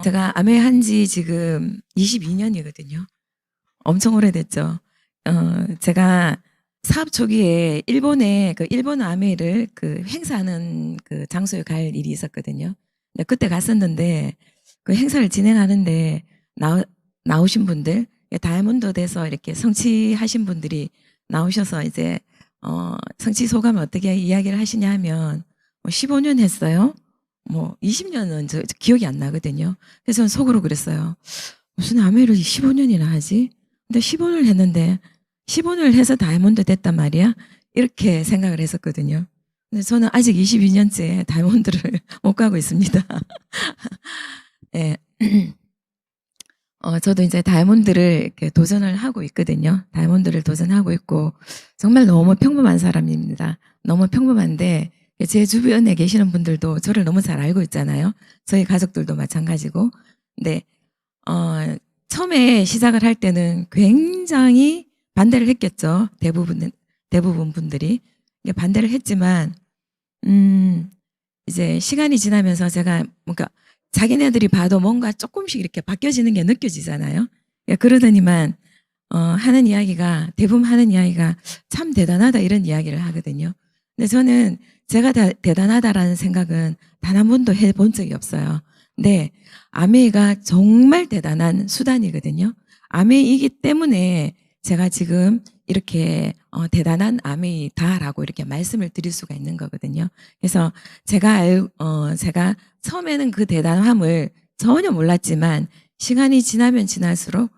제가 아메한 지 지금 22년이거든요. 엄청 오래됐죠. 제가 사업 초기에 일본에 일본 아메를 행사하는 장소에 갈 일이 있었거든요. 근데 그때 갔었는데 그 행사를 진행하는데 나오신 분들, 다이아몬드 돼서 이렇게 성취하신 분들이 나오셔서 이제 성취 소감을 어떻게 이야기를 하시냐 하면 15년 했어요. 20년은 저 기억이 안 나거든요. 그래서 저는 속으로 그랬어요. 무슨 아메를 15년이나 하지? 근데 15년을 했는데 15년을 해서 다이아몬드 됐단 말이야? 이렇게 생각을 했었거든요. 근데 저는 아직 22년째 다이아몬드를 못 가고 있습니다. 예. 저도 이제 다이아몬드를 이렇게 도전을 하고 있거든요. 다이아몬드를 도전하고 있고 정말 너무 평범한 사람입니다. 너무 평범한데 제 주변에 계시는 분들도 저를 너무 잘 알고 있잖아요. 저희 가족들도 마찬가지고. 근데 처음에 시작을 할 때는 굉장히 반대를 했겠죠. 대부분 분들이 반대를 했지만 이제 시간이 지나면서 제가 뭔가 자기네들이 봐도 뭔가 조금씩 이렇게 바뀌어지는 게 느껴지잖아요. 그러더니만 대부분 하는 이야기가 참 대단하다 이런 이야기를 하거든요. 근데 저는 제가 대단하다라는 생각은 단 한 번도 해본 적이 없어요. 근데 아메이가 정말 대단한 수단이거든요. 아메이이기 때문에 제가 지금 이렇게 대단한 아메이다라고 이렇게 말씀을 드릴 수가 있는 거거든요. 그래서 제가 처음에는 그 대단함을 전혀 몰랐지만 시간이 지나면 지날수록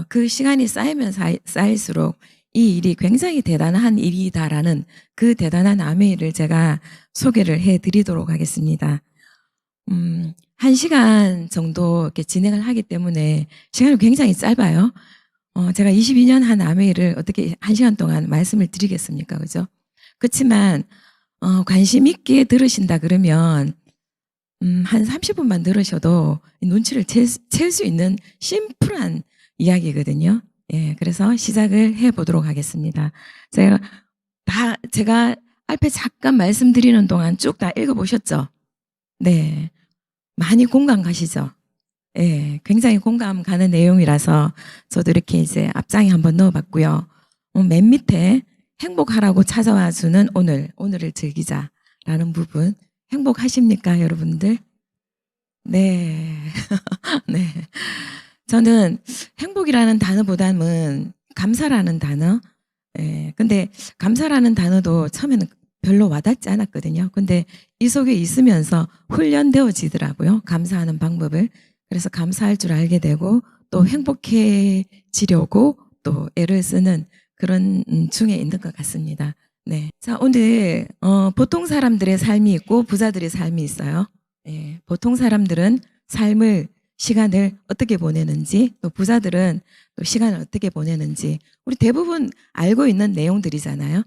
그 시간이 쌓이면 쌓일수록 이 일이 굉장히 대단한 일이다라는 그 대단한 아메이를 제가 소개를 해드리도록 하겠습니다. 1시간 정도 이렇게 진행을 하기 때문에 시간이 굉장히 짧아요. 제가 22년 한 아메이를 어떻게 1시간 동안 말씀을 드리겠습니까? 그죠? 그렇지만 관심 있게 들으신다 그러면 한 30분만 들으셔도 눈치를 챌 수 있는 심플한 이야기거든요. 예, 그래서 시작을 해보도록 하겠습니다. 제가 앞에 잠깐 말씀드리는 동안 쭉 다 읽어보셨죠? 네. 많이 공감 가시죠? 예, 굉장히 공감 가는 내용이라서 저도 이렇게 이제 앞장에 한번 넣어봤고요. 맨 밑에 행복하라고 찾아와 주는 오늘을 즐기자라는 부분. 행복하십니까, 여러분들? 네. 네. 저는 행복이라는 단어보다는 감사라는 단어. 예, 근데 감사라는 단어도 처음에는 별로 와닿지 않았거든요. 근데 이 속에 있으면서 훈련되어지더라고요. 감사하는 방법을. 그래서 감사할 줄 알게 되고 또 행복해지려고 또 애를 쓰는 그런 중에 있는 것 같습니다. 네. 자, 오늘 보통 사람들의 삶이 있고 부자들의 삶이 있어요. 예, 보통 사람들은 시간을 어떻게 보내는지, 또 부자들은 또 시간을 어떻게 보내는지 우리 대부분 알고 있는 내용들이잖아요.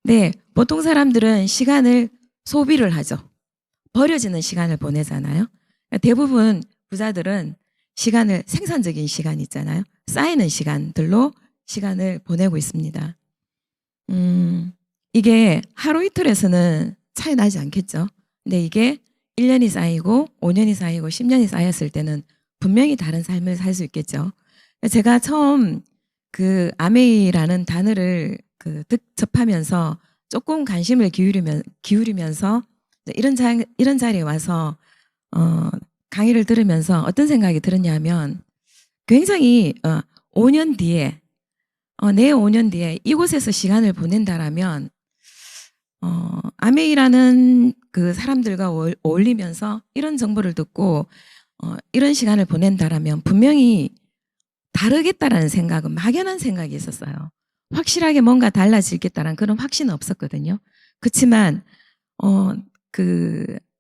네, 보통 사람들은 시간을 소비를 하죠. 버려지는 시간을 보내잖아요. 대부분 부자들은 시간을 생산적인 시간 있잖아요. 쌓이는 시간들로 시간을 보내고 있습니다. 이게 하루 이틀에서는 차이 나지 않겠죠. 근데 이게 1년이 쌓이고 5년이 쌓이고 10년이 쌓였을 때는 분명히 다른 삶을 살 수 있겠죠. 제가 처음 그 아메이라는 단어를 접하면서 조금 관심을 기울이면서 이런 자리에 와서 강의를 들으면서 어떤 생각이 들었냐면 굉장히 5년 뒤에 내 5년 뒤에 이곳에서 시간을 보낸다라면 아메이라는 그 사람들과 어울리면서 이런 정보를 듣고 이런 시간을 보낸다라면 분명히 다르겠다라는 생각은 막연한 생각이 있었어요. 확실하게 뭔가 달라지겠다라는 그런 확신은 없었거든요. 그렇지만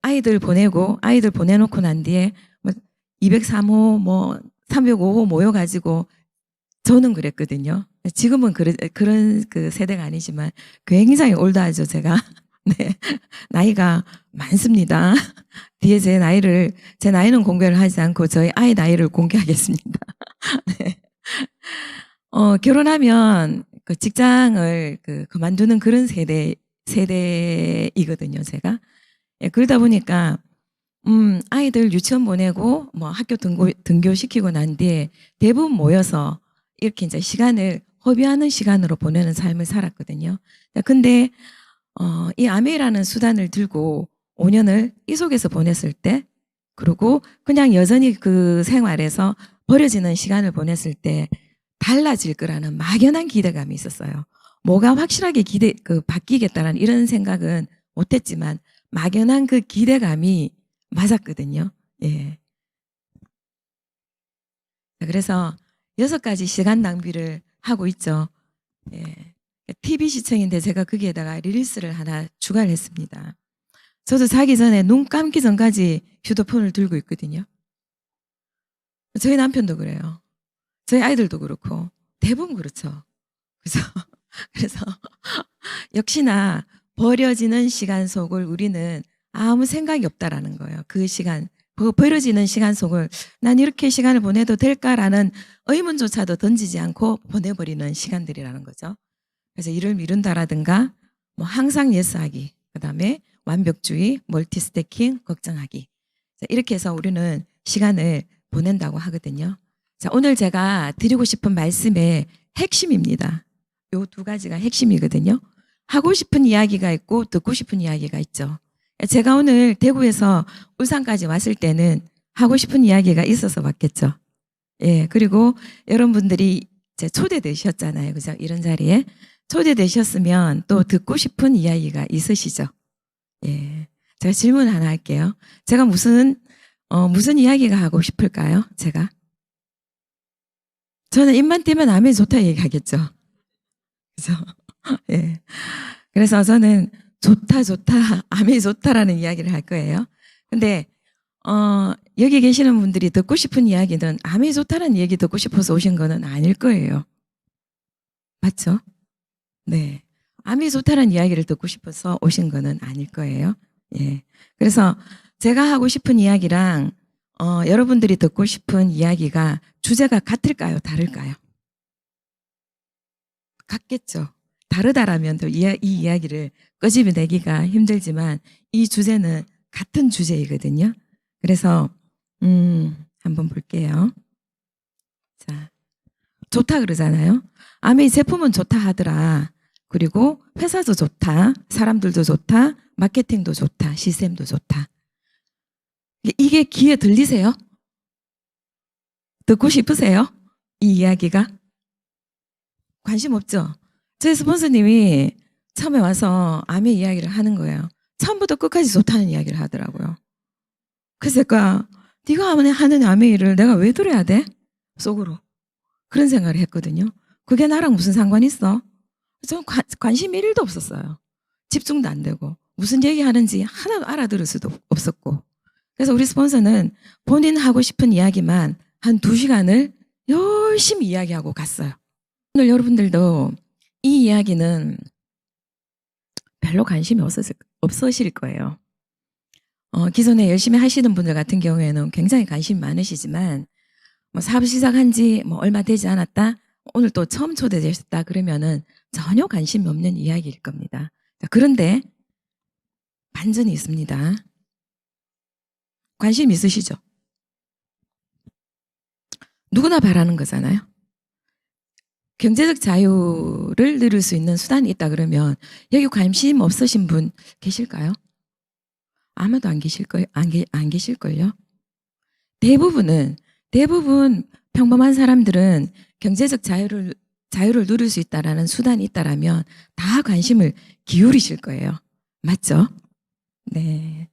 아이들 보내놓고 난 뒤에 203호 305호 모여가지고 저는 그랬거든요. 지금은 그런 세대가 아니지만 굉장히 올드하죠, 제가. 네. 나이가 많습니다. 뒤에 제 나이는 공개를 하지 않고 저희 아이 나이를 공개하겠습니다. 네. 결혼하면 직장을 그만두는 그런 세대이거든요, 제가. 예, 그러다 보니까 아이들 유치원 보내고 뭐 학교 등교시키고 난 뒤에 대부분 모여서 이렇게 이제 시간을 허비하는 시간으로 보내는 삶을 살았거든요. 근데 이 아메이라는 수단을 들고 5년을 이 속에서 보냈을 때, 그리고 그냥 여전히 그 생활에서 버려지는 시간을 보냈을 때 달라질 거라는 막연한 기대감이 있었어요. 뭐가 확실하게 바뀌겠다는 이런 생각은 못했지만 막연한 그 기대감이 맞았거든요. 예. 그래서 6가지 시간 낭비를 하고 있죠. 예. TV 시청인데 제가 거기에다가 릴리스를 하나 추가를 했습니다. 저도 자기 전에 눈 감기 전까지 휴대폰을 들고 있거든요. 저희 남편도 그래요. 저희 아이들도 그렇고 대부분 그렇죠. 그래서 역시나 버려지는 시간 속을 우리는 아무 생각이 없다라는 거예요. 그 시간, 버려지는 시간 속을 난 이렇게 시간을 보내도 될까라는 의문조차도 던지지 않고 보내버리는 시간들이라는 거죠. 그래서 일을 미룬다라든가 뭐 항상 예스하기, 그다음에 완벽주의, 멀티스태킹, 걱정하기. 이렇게 해서 우리는 시간을 보낸다고 하거든요. 자, 오늘 제가 드리고 싶은 말씀의 핵심입니다. 요 2가지가 핵심이거든요. 하고 싶은 이야기가 있고 듣고 싶은 이야기가 있죠. 제가 오늘 대구에서 울산까지 왔을 때는 하고 싶은 이야기가 있어서 왔겠죠. 예, 그리고 여러분들이 이제 초대되셨잖아요. 그죠? 이런 자리에. 초대되셨으면 또 듣고 싶은 이야기가 있으시죠? 예. 제가 질문 하나 할게요. 제가 무슨 이야기가 하고 싶을까요? 제가? 저는 입만 띄면 암이 좋다 얘기하겠죠. 그죠? 예. 그래서 저는 좋다, 암이 좋다라는 이야기를 할 거예요. 근데, 여기 계시는 분들이 듣고 싶은 이야기는 암이 좋다라는 얘기 듣고 싶어서 오신 거는 아닐 거예요. 맞죠? 네. 암이 좋다는 이야기를 듣고 싶어서 오신 거는 아닐 거예요. 예. 그래서 제가 하고 싶은 이야기랑, 여러분들이 듣고 싶은 이야기가 주제가 같을까요? 다를까요? 같겠죠. 다르다라면 또 이 이야기를 끄집어내기가 힘들지만 이 주제는 같은 주제이거든요. 그래서, 한번 볼게요. 자, 좋다 그러잖아요. 아메이 제품은 좋다 하더라. 그리고 회사도 좋다, 사람들도 좋다, 마케팅도 좋다, 시스템도 좋다. 이게 귀에 들리세요? 듣고 싶으세요? 이 이야기가? 관심 없죠? 저희 스폰서님이 처음에 와서 아메 이야기를 하는 거예요. 처음부터 끝까지 좋다는 이야기를 하더라고요. 그래서 제가 네가 하는 아메이를 내가 왜 들어야 돼? 속으로. 그런 생각을 했거든요. 그게 나랑 무슨 상관이 있어? 저는 관심이 1도 없었어요. 집중도 안 되고 무슨 얘기하는지 하나도 알아들을 수도 없었고. 그래서 우리 스폰서는 본인 하고 싶은 이야기만 한 2시간을 열심히 이야기하고 갔어요. 오늘 여러분들도 이 이야기는 별로 관심이 없으실 거예요. 기존에 열심히 하시는 분들 같은 경우에는 굉장히 관심이 많으시지만 뭐 사업 시작한 지 뭐 얼마 되지 않았다, 오늘 또 처음 초대되셨다 그러면은 전혀 관심이 없는 이야기일 겁니다. 그런데 반전이 있습니다. 관심 있으시죠? 누구나 바라는 거잖아요. 경제적 자유를 누릴 수 있는 수단이 있다 그러면 여기 관심 없으신 분 계실까요? 아마도 안 계실걸요? 대부분 평범한 사람들은 경제적 자유를 누릴 수 있다라는 수단이 있다라면 다 관심을 기울이실 거예요. 맞죠? 네.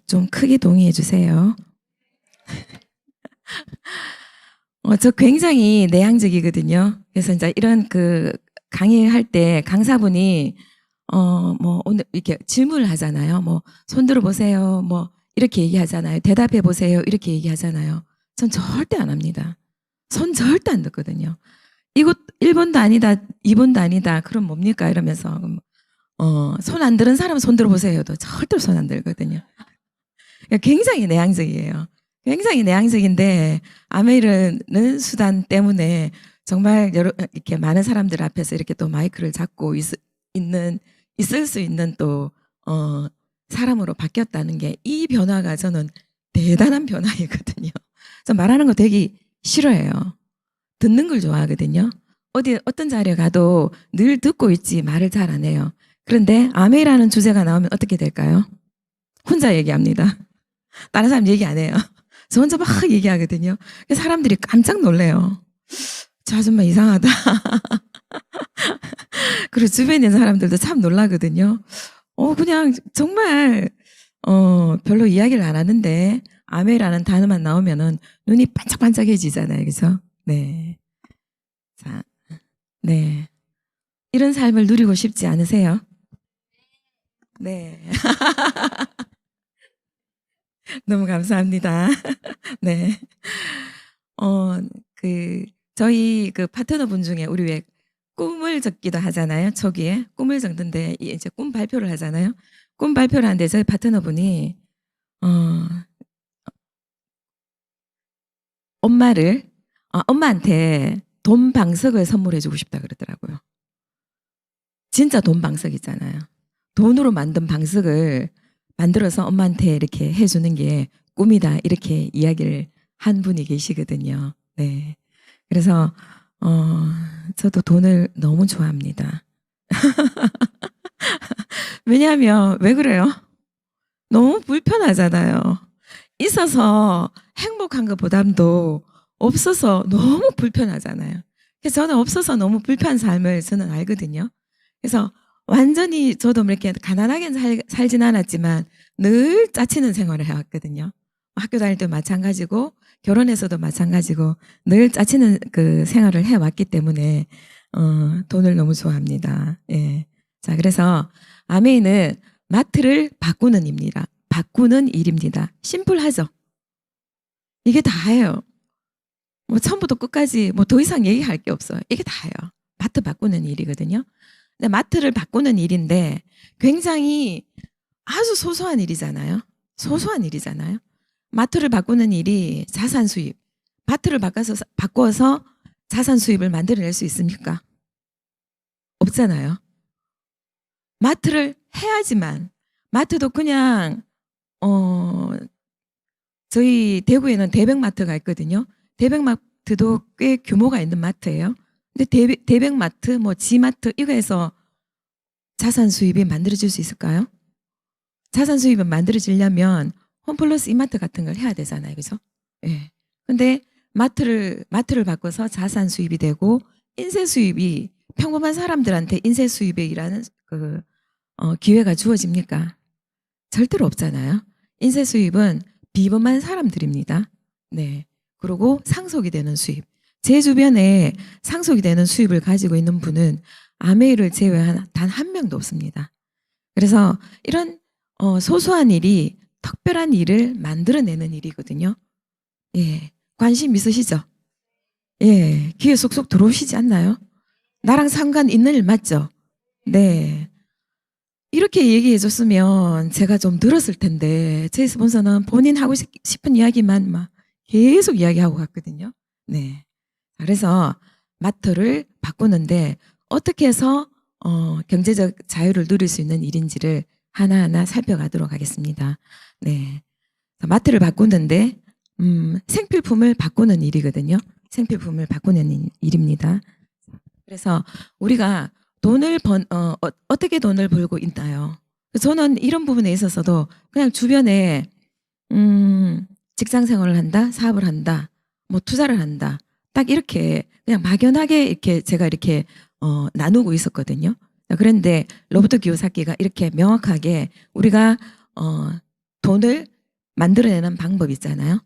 좀 크게 동의해 주세요. 저 굉장히 내향적이거든요. 그래서 이제 이런 강의할 때 강사분이 뭐 오늘 이렇게 질문을 하잖아요. 뭐 손 들어보세요. 뭐 이렇게 얘기하잖아요. 대답해 보세요. 이렇게 얘기하잖아요. 전 절대 안 합니다. 손 절대 안 듣거든요. 이거 1번도 아니다, 2번도 아니다. 그럼 뭡니까? 이러면서 손 안 들은 사람은 손 들어보세요도 절대로 손 안 들거든요. 굉장히 내향적이에요. 굉장히 내향적인데 아메이르는 수단 때문에 정말 이렇게 많은 사람들 앞에서 이렇게 또 마이크를 잡고 있을 수 있는 또 사람으로 바뀌었다는 게 이 변화가 저는 대단한 변화이거든요. 저 말하는 거 되게 싫어해요. 듣는 걸 좋아하거든요. 어디 어떤 자리에 가도 늘 듣고 있지 말을 잘 안 해요. 그런데 아멘이라는 주제가 나오면 어떻게 될까요? 혼자 얘기합니다. 다른 사람 얘기 안 해요. 저 혼자 막 얘기하거든요. 사람들이 깜짝 놀래요. 저 아줌마 이상하다. 그리고 주변에 있는 사람들도 참 놀라거든요. 그냥 정말 별로 이야기를 안 하는데 아멘이라는 단어만 나오면은 눈이 반짝반짝해지잖아요. 그죠? 네. 자, 네. 이런 삶을 누리고 싶지 않으세요? 네. 너무 감사합니다. 네. 어, 그, 저희 그 파트너분 중에 우리 왜 꿈을 적기도 하잖아요. 초기에 꿈을 적는데 이제 꿈 발표를 하잖아요. 꿈 발표를 하는데 저희 파트너분이 어, 엄마한테 돈 방석을 선물해주고 싶다 그러더라고요. 진짜 돈 방석 있잖아요. 돈으로 만든 방석을 만들어서 엄마한테 이렇게 해주는 게 꿈이다 이렇게 이야기를 한 분이 계시거든요. 네. 그래서 저도 돈을 너무 좋아합니다. 왜냐하면 왜 그래요? 너무 불편하잖아요. 있어서 행복한 것보담도 없어서 너무 불편하잖아요. 그래서 저는 없어서 너무 불편한 삶을 저는 알거든요. 그래서 완전히 저도 뭐 이렇게 가난하게 살진 않았지만 늘 짜치는 생활을 해왔거든요. 학교 다닐 때 마찬가지고 결혼해서도 마찬가지고 늘 짜치는 그 생활을 해왔기 때문에 돈을 너무 좋아합니다. 예. 자, 그래서 아메이는 마트를 바꾸는 일입니다. 바꾸는 일입니다. 심플하죠? 이게 다예요. 뭐 처음부터 끝까지 뭐 더 이상 얘기할 게 없어요. 이게 다예요. 마트 바꾸는 일이거든요. 근데 마트를 바꾸는 일인데 굉장히 아주 소소한 일이잖아요. 소소한 일이잖아요. 마트를 바꾸는 일이 자산 수입. 마트를 바꿔서 자산 수입을 만들어낼 수 있습니까? 없잖아요. 마트를 해야지만 마트도 그냥 저희 대구에는 대백마트가 있거든요. 대백마트도 꽤 규모가 있는 마트예요. 근데 대백마트, 뭐 지마트 이거에서 자산 수입이 만들어질 수 있을까요? 자산 수입이 만들어지려면 홈플러스 이마트 같은 걸 해야 되잖아요. 그죠? 예. 근데 마트를 바꿔서 자산 수입이 되고 인쇄 수입이 평범한 사람들한테 인쇄 수입이라는 그 기회가 주어집니까? 절대로 없잖아요. 인쇄 수입은 비범한 사람들입니다. 네. 그리고 상속이 되는 수입. 제 주변에 상속이 되는 수입을 가지고 있는 분은 아메이를 제외한 단 한 명도 없습니다. 그래서 이런 소소한 일이 특별한 일을 만들어내는 일이거든요. 예. 관심 있으시죠? 예. 귀에 쏙쏙 들어오시지 않나요? 나랑 상관 있는 일 맞죠? 네. 이렇게 얘기해 줬으면 제가 좀 들었을 텐데 제 스폰서는 본인 하고 싶은 이야기만 막 계속 이야기하고 갔거든요. 네. 그래서 마트를 바꾸는데 어떻게 해서 경제적 자유를 누릴 수 있는 일인지를 하나하나 살펴가도록 하겠습니다. 네. 마트를 바꾸는데 생필품을 바꾸는 일이거든요. 생필품을 바꾸는 일입니다. 그래서 우리가 어떻게 돈을 벌고 있나요? 저는 이런 부분에 있어서도 그냥 주변에 직장 생활을 한다, 사업을 한다, 뭐 투자를 한다. 딱 이렇게 그냥 막연하게 이렇게 제가 이렇게 나누고 있었거든요. 그런데 로버트 기요사키가 이렇게 명확하게 우리가 돈을 만들어내는 방법 있잖아요.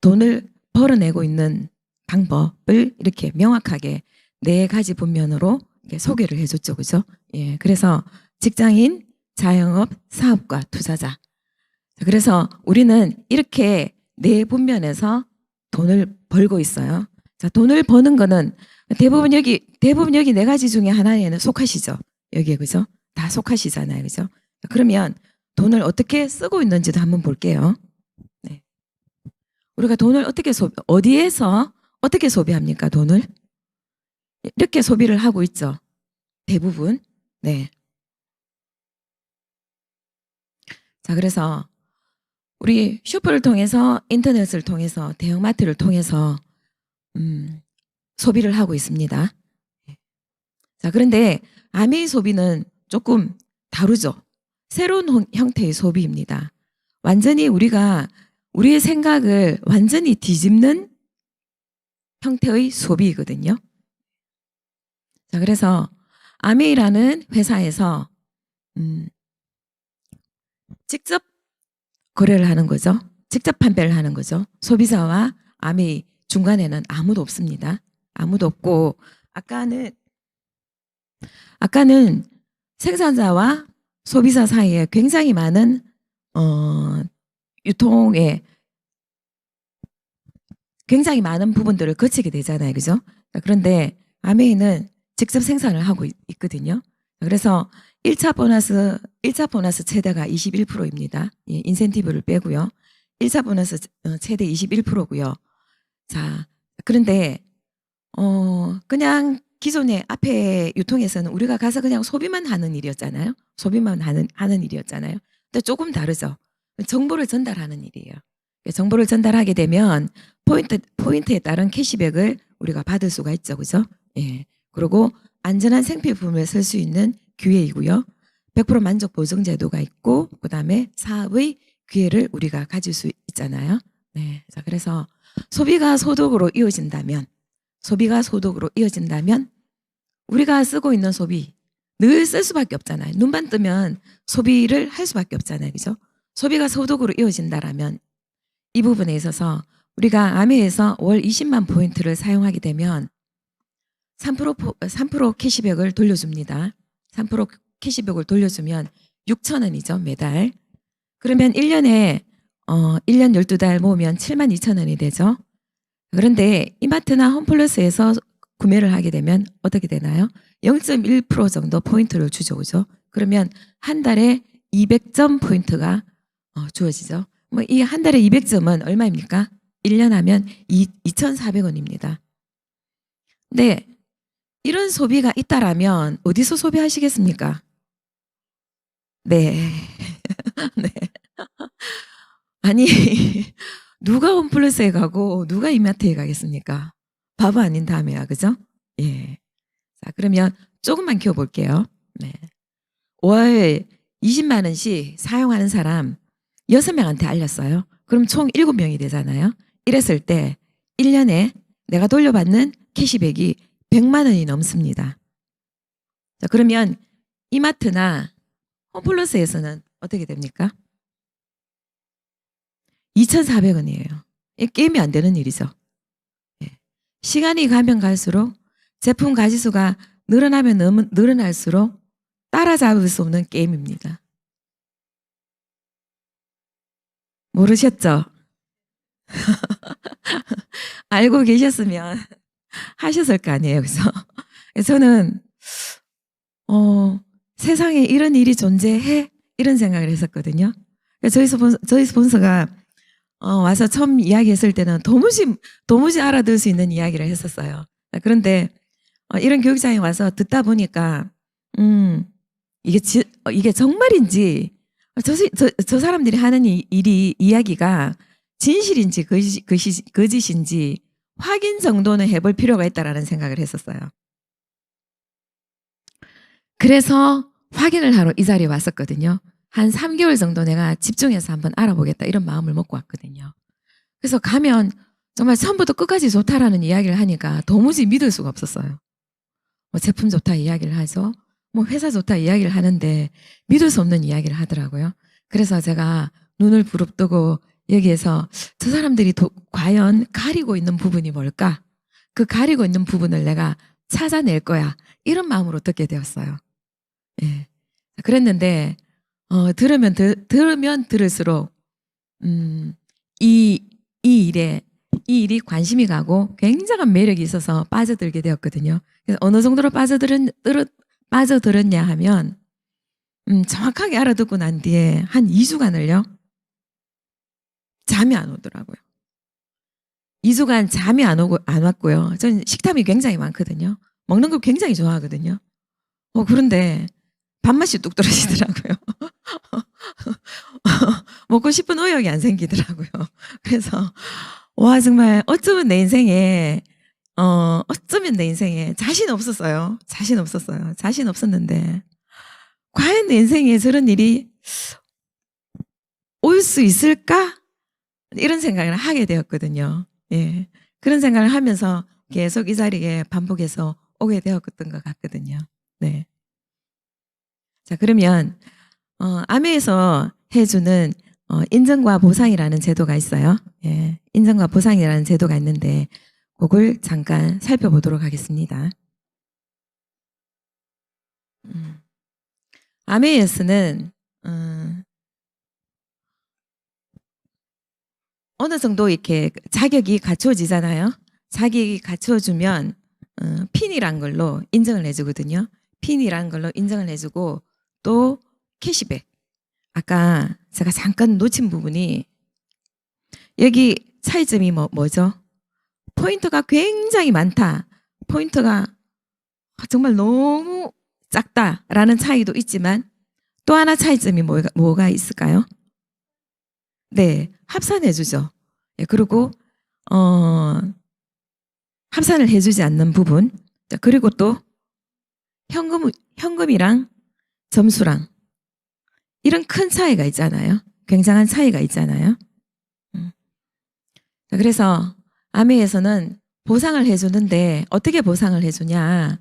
돈을 벌어내고 있는 방법을 이렇게 명확하게 4가지 분면으로 이렇게 소개를 해줬죠. 그죠? 예. 그래서 직장인, 자영업, 사업가, 투자자. 그래서 우리는 이렇게 4분면에서 돈을 벌고 있어요. 자, 돈을 버는 거는 대부분 여기 4가지 중에 하나에는 속하시죠. 여기에 그죠? 다 속하시잖아요. 그죠? 그러면 돈을 어떻게 쓰고 있는지도 한번 볼게요. 네. 우리가 돈을 어디에서 어떻게 소비합니까? 돈을? 이렇게 소비를 하고 있죠. 대부분. 네. 자, 그래서 우리 슈퍼를 통해서, 인터넷을 통해서, 대형마트를 통해서 소비를 하고 있습니다. 자, 그런데 아메이 소비는 조금 다르죠. 새로운 형태의 소비입니다. 완전히 우리가 우리의 생각을 완전히 뒤집는 형태의 소비이거든요. 자, 그래서 아메이라는 회사에서 직접 거래를 하는 거죠. 직접 판매를 하는 거죠. 소비자와 아메이 중간에는 아무도 없습니다. 아무도 없고, 아까는 생산자와 소비자 사이에 굉장히 많은 유통에 굉장히 많은 부분들을 거치게 되잖아요. 그죠? 그런데 아메이는 직접 생산을 하고 있거든요. 그래서 1차 보너스 최대가 21%입니다. 예, 인센티브를 빼고요. 1차 보너스 최대 21%고요. 자, 그런데 그냥 기존의 앞에 유통에서는 우리가 가서 그냥 소비만 하는 일이었잖아요. 소비만 하는 일이었잖아요. 근데 조금 다르죠. 정보를 전달하는 일이에요. 정보를 전달하게 되면 포인트에 따른 캐시백을 우리가 받을 수가 있죠. 그죠? 예. 그리고 안전한 생필품을 쓸 수 있는 기회이고요. 100% 만족 보증 제도가 있고, 그 다음에 사업의 기회를 우리가 가질 수 있잖아요. 네. 자, 그래서 소비가 소득으로 이어진다면 우리가 쓰고 있는 소비 늘 쓸 수밖에 없잖아요. 눈만 뜨면 소비를 할 수밖에 없잖아요. 그죠? 소비가 소득으로 이어진다라면 이 부분에 있어서 우리가 아메에서 월 20만 포인트를 사용하게 되면 3% 캐시백을 돌려줍니다. 3% 캐시백을 돌려주면 6,000원이죠, 매달. 그러면 1년 12달 모으면 72,000원이 되죠. 그런데 이마트나 홈플러스에서 구매를 하게 되면 어떻게 되나요? 0.1% 정도 포인트를 주죠. 그죠? 그러면 한 달에 200점 포인트가 주어지죠. 뭐 이 한 달에 200점은 얼마입니까? 1년 하면 2,400원입니다. 근데 이런 소비가 있다라면 어디서 소비하시겠습니까? 네. 네. 아니, 누가 홈플러스에 가고 누가 이마트에 가겠습니까? 바보 아닌 다음에야, 그죠? 예. 자, 그러면 조금만 키워볼게요. 네. 월 20만 원씩 사용하는 사람 6명한테 알렸어요. 그럼 총 7명이 되잖아요. 이랬을 때 1년에 내가 돌려받는 캐시백이 100만 원이 넘습니다. 자, 그러면 이마트나 홈플러스에서는 어떻게 됩니까? 2,400원이에요. 게임이 안 되는 일이죠. 예. 시간이 가면 갈수록 제품 가지수가 늘어나면 늘어날수록 따라잡을 수 없는 게임입니다. 모르셨죠? 알고 계셨으면 하셨을 거 아니에요. 그래서 저는 세상에 이런 일이 존재해? 이런 생각을 했었거든요. 저희 스폰서가 와서 처음 이야기했을 때는 도무지 알아들 수 있는 이야기를 했었어요. 그런데 이런 교육장에 와서 듣다 보니까 이게 정말인지 저 사람들이 하는 이야기가 진실인지 거짓인지 확인 정도는 해볼 필요가 있다라는 생각을 했었어요. 그래서 확인을 하러 이 자리에 왔었거든요. 한 3개월 정도 내가 집중해서 한번 알아보겠다 이런 마음을 먹고 왔거든요. 그래서 가면 정말 처음부터 끝까지 좋다라는 이야기를 하니까 도무지 믿을 수가 없었어요. 뭐 제품 좋다 이야기를 하죠. 뭐 회사 좋다 이야기를 하는데 믿을 수 없는 이야기를 하더라고요. 그래서 제가 눈을 부릅뜨고 여기에서 저 사람들이 과연 가리고 있는 부분이 뭘까? 그 가리고 있는 부분을 내가 찾아낼 거야. 이런 마음으로 듣게 되었어요. 예. 그랬는데 들으면 들을수록 이 일이 관심이 가고 굉장한 매력이 있어서 빠져들게 되었거든요. 그래서 어느 정도로 빠져들었냐 하면 정확하게 알아듣고 난 뒤에 한 2주간을요. 잠이 안 오더라고요. 2주간 잠이 안 왔고요. 저는 식탐이 굉장히 많거든요. 먹는 걸 굉장히 좋아하거든요. 그런데 밥맛이 뚝 떨어지더라고요. 먹고 싶은 의욕이 안 생기더라고요. 그래서 와 정말 어쩌면 내 인생에 자신 없었어요. 자신 없었어요. 자신 없었는데 과연 내 인생에 저런 일이 올 수 있을까? 이런 생각을 하게 되었거든요. 예. 그런 생각을 하면서 계속 이 자리에 반복해서 오게 되었던 것 같거든요. 네. 자, 그러면, 아메에서 해주는, 인정과 보상이라는 제도가 있어요. 예. 인정과 보상이라는 제도가 있는데, 그걸 잠깐 살펴보도록 하겠습니다. 아메에서는, 어느 정도 이렇게 자격이 갖춰지잖아요. 자격이 갖춰주면 핀이란 걸로 인정을 해주거든요. 핀이란 걸로 인정을 해주고 또 캐시백. 아까 제가 잠깐 놓친 부분이 여기 차이점이 뭐죠? 포인트가 굉장히 많다. 포인트가 정말 너무 작다라는 차이도 있지만 또 하나 차이점이 뭐가 있을까요? 네, 합산해주죠. 예, 그리고 합산을 해주지 않는 부분. 자, 그리고 또 현금이랑 점수랑 이런 큰 차이가 있잖아요. 굉장한 차이가 있잖아요. 자, 그래서 아메에서는 보상을 해주는데 어떻게 보상을 해주냐?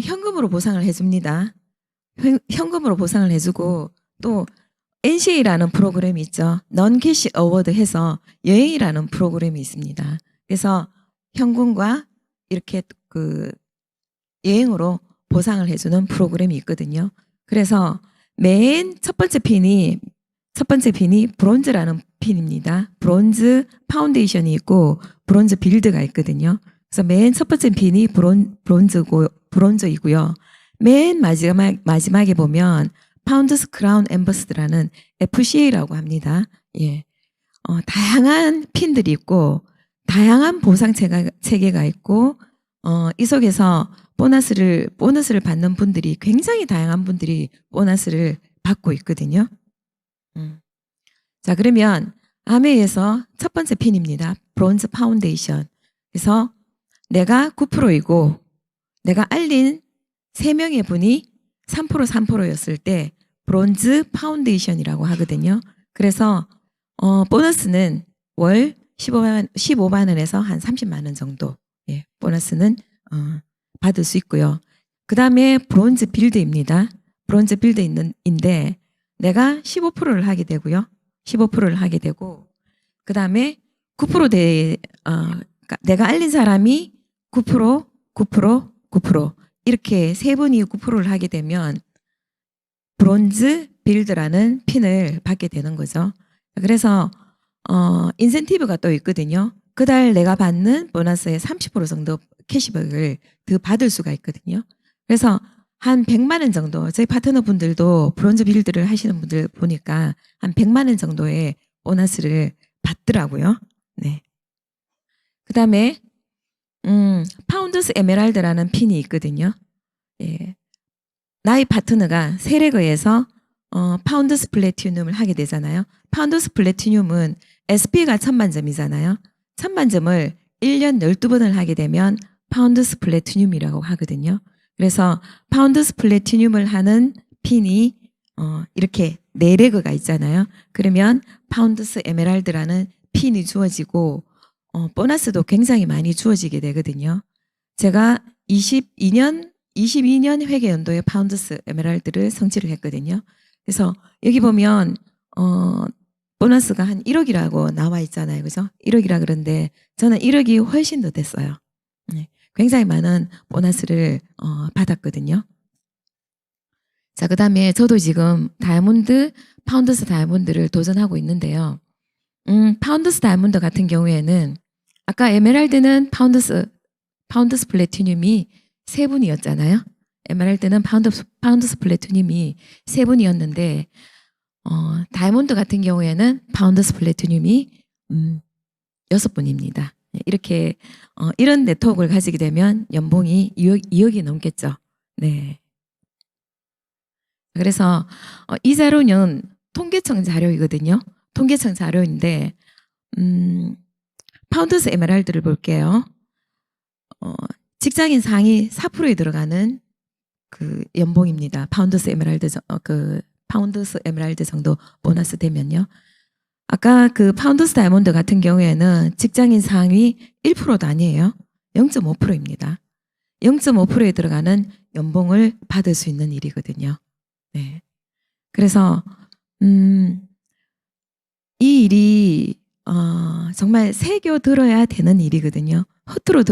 현금으로 보상을 해줍니다. 현금으로 보상을 해주고 또 NCA라는 프로그램이 있죠. 넌캐시 어워드 해서 여행이라는 프로그램이 있습니다. 그래서 현금과 이렇게 그 여행으로 보상을 해주는 프로그램이 있거든요. 그래서 맨 첫 번째 핀이 브론즈라는 핀입니다. 브론즈 파운데이션이 있고 브론즈 빌드가 있거든요. 그래서 맨 첫 번째 핀이 브론즈이고요. 맨 마지막에 보면 파운드스 크라운 엠버스드라는 FCA라고 합니다. 예. 다양한 핀들이 있고 다양한 보상 체계가 있고 이 속에서 보너스를 받는 분들이 굉장히 다양한 분들이 보너스를 받고 있거든요. 자, 그러면 아메에서 첫 번째 핀입니다. 브론즈 파운데이션. 그래서 내가 9%이고 내가 알린 3명의 분이 3%였을 때 브론즈 파운데이션이라고 하거든요. 그래서 보너스는 월 15만 원에서 한 30만 원 정도 예, 보너스는 받을 수 있고요. 그 다음에 브론즈 빌드입니다. 브론즈 빌드인데 내가 15%를 하게 되고요. 15%를 하게 되고 그 다음에 9% 그러니까 내가 알린 사람이 9%, 9%, 9% 이렇게 세 분이 9%를 하게 되면 브론즈 빌드라는 핀을 받게 되는 거죠. 그래서 인센티브가 또 있거든요. 그달 내가 받는 보너스의 30% 정도 캐시백을 더 받을 수가 있거든요. 그래서 한 100만 원 정도 저희 파트너 분들도 브론즈 빌드를 하시는 분들 보니까 한 100만 원 정도의 보너스를 받더라고요. 네. 그다음에 파운드스 에메랄드라는 핀이 있거든요. 예. 나의 파트너가 세레그에서 파운드스 플래티늄을 하게 되잖아요. 파운드스 플래티늄은 SP가 1000만 점이잖아요. 1000만 점을 1년 12번을 하게 되면 파운드스 플래티늄이라고 하거든요. 그래서 파운드스 플래티늄을 하는 핀이 이렇게 4레그가 있잖아요. 그러면 파운드스 에메랄드라는 핀이 주어지고 보너스도 굉장히 많이 주어지게 되거든요. 제가 22년 회계 연도에 파운드스 에메랄드를 성취를 했거든요. 그래서 여기 보면 보너스가 한 1억이라고 나와 있잖아요. 그죠? 1억이라 그런데 저는 1억이 훨씬 더 됐어요. 네, 굉장히 많은 보너스를 받았거든요. 자, 그 다음에 저도 지금 파운드스 다이아몬드를 도전하고 있는데요. 파운드스 다이아몬드 같은 경우에는 아까 에메랄드는 파운드스 플래티늄이 3분이었잖아요. 에메랄드는 파운드스 플래티늄이 3분이었는데 다이아몬드 같은 경우에는 파운드스 플래티늄이 6분입니다. 이렇게 이런 네트워크를 가지게 되면 연봉이 2억이 넘겠죠. 네. 그래서 이 자료는 통계청 자료이거든요. 통계청 자료인데 파운더스 에메랄드를 볼게요. 직장인 상위 4%에 들어가는 그 연봉입니다. 파운더스 에메랄드 정도 보너스 되면요. 아까 그 파운더스 다이아몬드 같은 경우에는 직장인 상위 1%도 아니에요. 0.5%입니다. 0.5%에 들어가는 연봉을 받을 수 있는 일이거든요. 네. 그래서 이 일이 정말 새겨 들어야 되는 일이거든요. 허투루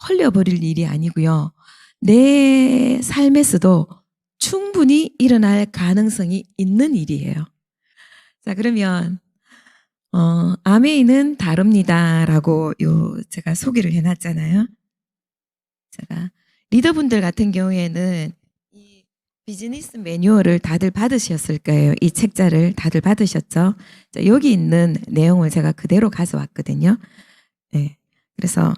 헐려버릴 일이 아니고요. 내 삶에서도 충분히 일어날 가능성이 있는 일이에요. 자, 그러면 아메이는 다릅니다라고 제가 소개를 해놨잖아요. 제가 리더분들 같은 경우에는 이 비즈니스 매뉴얼을 다들 받으셨을 거예요. 이 책자를 다들 받으셨죠. 자, 여기 있는 내용을 제가 그대로 가져왔거든요. 네, 그래서